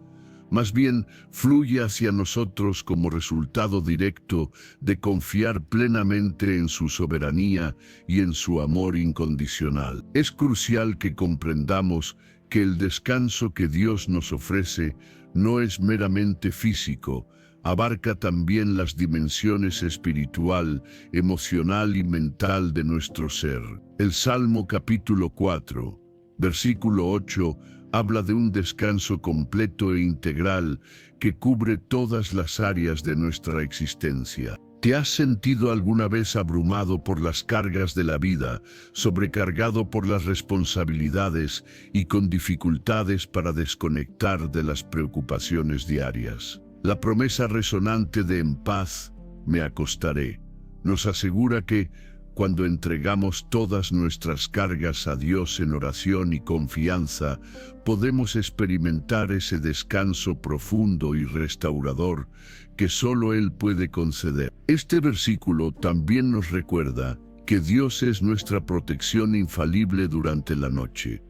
Más bien, fluye hacia nosotros como resultado directo de confiar plenamente en su soberanía y en su amor incondicional. Es crucial que comprendamos que el descanso que Dios nos ofrece no es meramente físico, abarca también las dimensiones espiritual, emocional y mental de nuestro ser. El Salmo capítulo 4, versículo 8, habla de un descanso completo e integral que cubre todas las áreas de nuestra existencia. ¿Te has sentido alguna vez abrumado por las cargas de la vida, sobrecargado por las responsabilidades y con dificultades para desconectar de las preocupaciones diarias? La promesa resonante de "en paz me acostaré" nos asegura que, cuando entregamos todas nuestras cargas a Dios en oración y confianza, podemos experimentar ese descanso profundo y restaurador que solo Él puede conceder. Este versículo también nos recuerda que Dios es nuestra protección infalible durante la noche.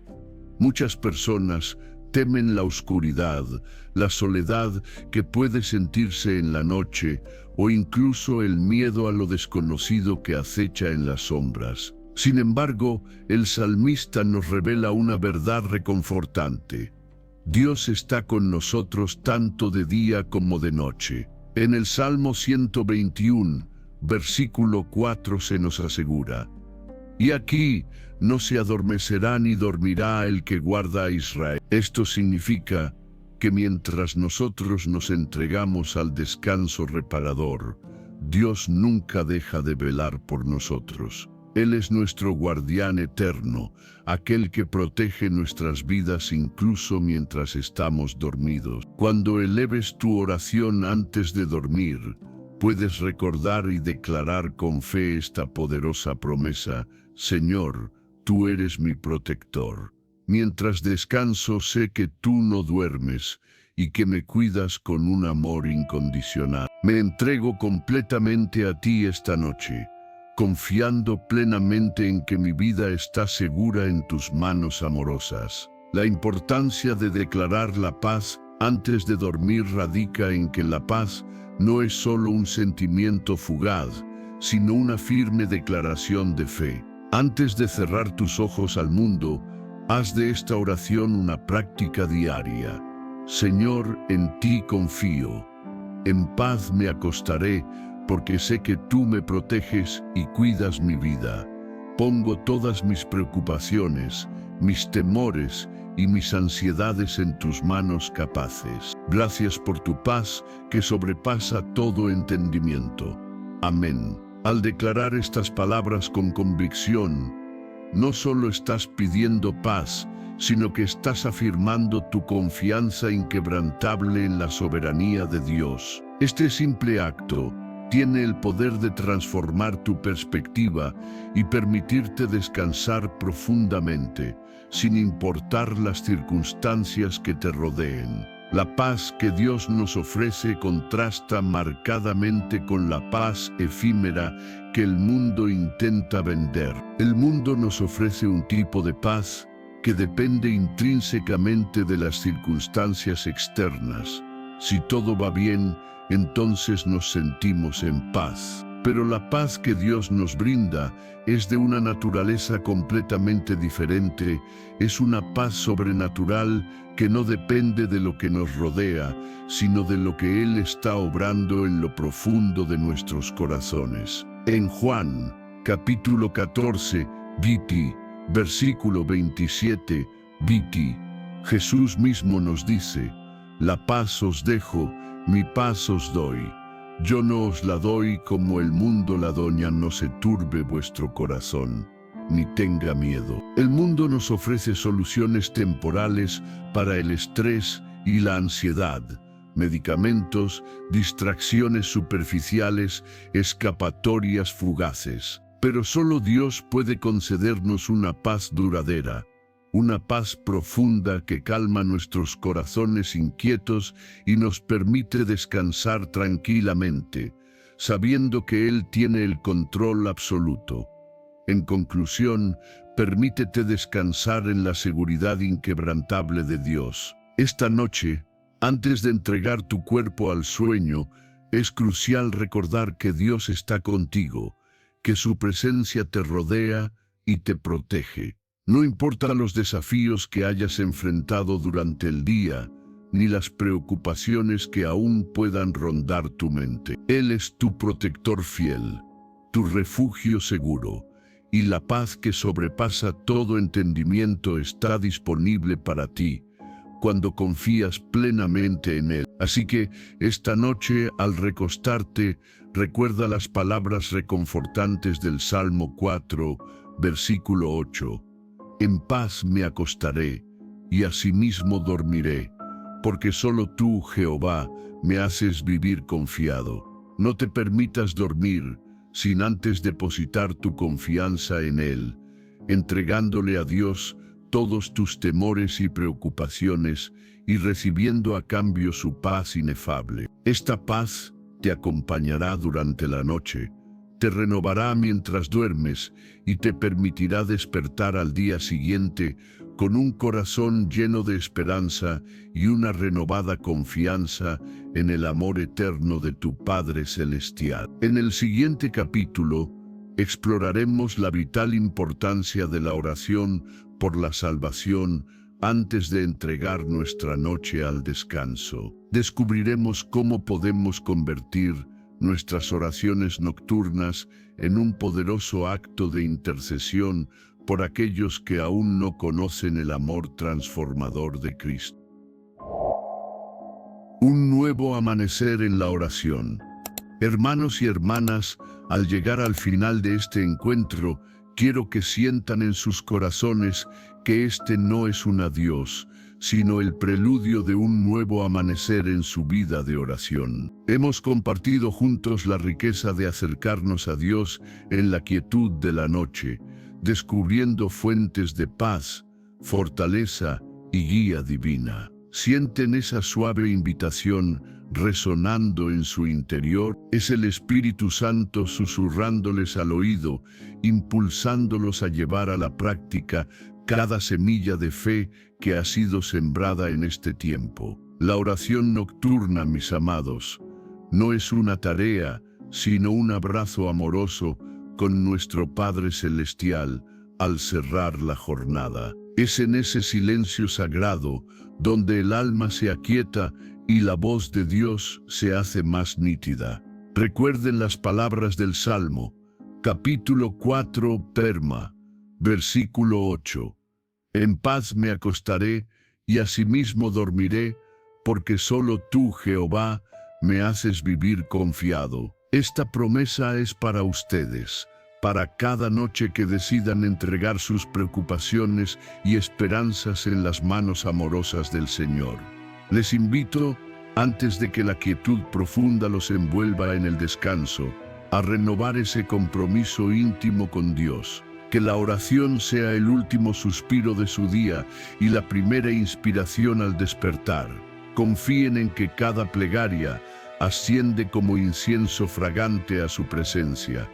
Muchas personas temen la oscuridad, la soledad que puede sentirse en la noche, o incluso el miedo a lo desconocido que acecha en las sombras. Sin embargo, el salmista nos revela una verdad reconfortante. Dios está con nosotros tanto de día como de noche. En el Salmo 121, versículo 4 se nos asegura: "Y aquí no se adormecerá ni dormirá el que guarda a Israel". Esto significa que mientras nosotros nos entregamos al descanso reparador, Dios nunca deja de velar por nosotros. Él es nuestro guardián eterno, aquel que protege nuestras vidas incluso mientras estamos dormidos. Cuando eleves tu oración antes de dormir, puedes recordar y declarar con fe esta poderosa promesa: "Señor, tú eres mi protector. Mientras descanso sé que tú no duermes y que me cuidas con un amor incondicional". Me entrego completamente a ti esta noche, confiando plenamente en que mi vida está segura en tus manos amorosas. La importancia de declarar la paz antes de dormir radica en que la paz no es solo un sentimiento fugaz, sino una firme declaración de fe. Antes de cerrar tus ojos al mundo, haz de esta oración una práctica diaria. Señor, en ti confío. En paz me acostaré, porque sé que tú me proteges y cuidas mi vida. Pongo todas mis preocupaciones, mis temores y mis ansiedades en tus manos capaces. Gracias por tu paz que sobrepasa todo entendimiento. Amén. Al declarar estas palabras con convicción, no solo estás pidiendo paz, sino que estás afirmando tu confianza inquebrantable en la soberanía de Dios. Este simple acto tiene el poder de transformar tu perspectiva y permitirte descansar profundamente, sin importar las circunstancias que te rodeen. La paz que Dios nos ofrece contrasta marcadamente con la paz efímera que el mundo intenta vender. El mundo nos ofrece un tipo de paz que depende intrínsecamente de las circunstancias externas. Si todo va bien, entonces nos sentimos en paz. Pero la paz que Dios nos brinda es de una naturaleza completamente diferente. Es una paz sobrenatural que no depende de lo que nos rodea, sino de lo que Él está obrando en lo profundo de nuestros corazones. En Juan, capítulo 14, versículo 27, Jesús mismo nos dice: "La paz os dejo, mi paz os doy. Yo no os la doy como el mundo la doña, no se turbe vuestro corazón, ni tenga miedo". El mundo nos ofrece soluciones temporales para el estrés y la ansiedad, medicamentos, distracciones superficiales, escapatorias fugaces. Pero solo Dios puede concedernos una paz duradera, una paz profunda que calma nuestros corazones inquietos y nos permite descansar tranquilamente, sabiendo que Él tiene el control absoluto. En conclusión, permítete descansar en la seguridad inquebrantable de Dios. Esta noche, antes de entregar tu cuerpo al sueño, es crucial recordar que Dios está contigo, que su presencia te rodea y te protege. No importa los desafíos que hayas enfrentado durante el día, ni las preocupaciones que aún puedan rondar tu mente. Él es tu protector fiel, tu refugio seguro, y la paz que sobrepasa todo entendimiento está disponible para ti, cuando confías plenamente en Él. Así que esta noche, al recostarte, recuerda las palabras reconfortantes del Salmo 4, versículo 8. En paz me acostaré y asimismo dormiré, porque solo tú, Jehová, me haces vivir confiado. No te permitas dormir sin antes depositar tu confianza en Él, entregándole a Dios todos tus temores y preocupaciones y recibiendo a cambio su paz inefable. Esta paz te acompañará durante la noche, te renovará mientras duermes y te permitirá despertar al día siguiente con un corazón lleno de esperanza y una renovada confianza en el amor eterno de tu Padre Celestial. En el siguiente capítulo, exploraremos la vital importancia de la oración por la salvación antes de entregar nuestra noche al descanso. Descubriremos cómo podemos convertir nuestras oraciones nocturnas en un poderoso acto de intercesión por aquellos que aún no conocen el amor transformador de Cristo. Un nuevo amanecer en la oración. Hermanos y hermanas, al llegar al final de este encuentro, quiero que sientan en sus corazones que este no es un adiós, sino el preludio de un nuevo amanecer en su vida de oración. Hemos compartido juntos la riqueza de acercarnos a Dios en la quietud de la noche, descubriendo fuentes de paz, fortaleza y guía divina. Sienten esa suave invitación resonando en su interior. Es el Espíritu Santo susurrándoles al oído, impulsándolos a llevar a la práctica cada semilla de fe que ha sido sembrada en este tiempo. La oración nocturna, mis amados, no es una tarea, sino un abrazo amoroso con nuestro Padre Celestial al cerrar la jornada. Es en ese silencio sagrado donde el alma se aquieta y la voz de Dios se hace más nítida. Recuerden las palabras del Salmo, capítulo 4, versículo 8. En paz me acostaré y asimismo dormiré, porque solo tú, Jehová, me haces vivir confiado. Esta promesa es para ustedes, para cada noche que decidan entregar sus preocupaciones y esperanzas en las manos amorosas del Señor. Les invito, antes de que la quietud profunda los envuelva en el descanso, a renovar ese compromiso íntimo con Dios. Que la oración sea el último suspiro de su día y la primera inspiración al despertar. Confíen en que cada plegaria asciende como incienso fragante a su presencia,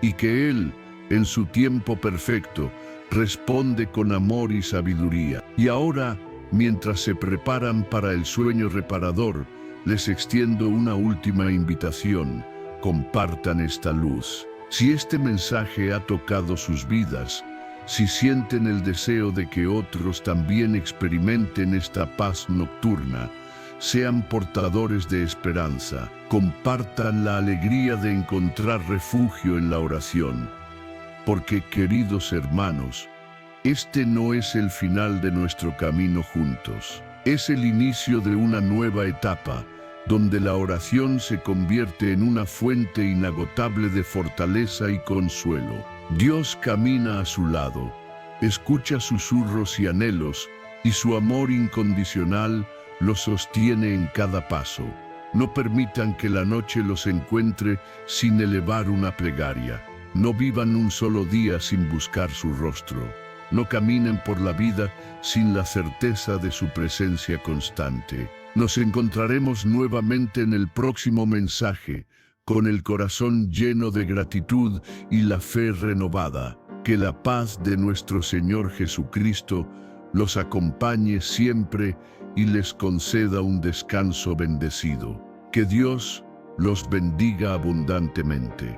y que Él, en su tiempo perfecto, responde con amor y sabiduría. Y ahora, mientras se preparan para el sueño reparador, les extiendo una última invitación: compartan esta luz. Si este mensaje ha tocado sus vidas, si sienten el deseo de que otros también experimenten esta paz nocturna, sean portadores de esperanza, compartan la alegría de encontrar refugio en la oración. Porque, queridos hermanos, este no es el final de nuestro camino juntos. Es el inicio de una nueva etapa, donde la oración se convierte en una fuente inagotable de fortaleza y consuelo. Dios camina a su lado, escucha susurros y anhelos, y su amor incondicional los sostiene en cada paso. No permitan que la noche los encuentre sin elevar una plegaria. No vivan un solo día sin buscar su rostro. No caminen por la vida sin la certeza de su presencia constante. Nos encontraremos nuevamente en el próximo mensaje, con el corazón lleno de gratitud y la fe renovada. Que la paz de nuestro Señor Jesucristo los acompañe siempre y les conceda un descanso bendecido. Que Dios los bendiga abundantemente.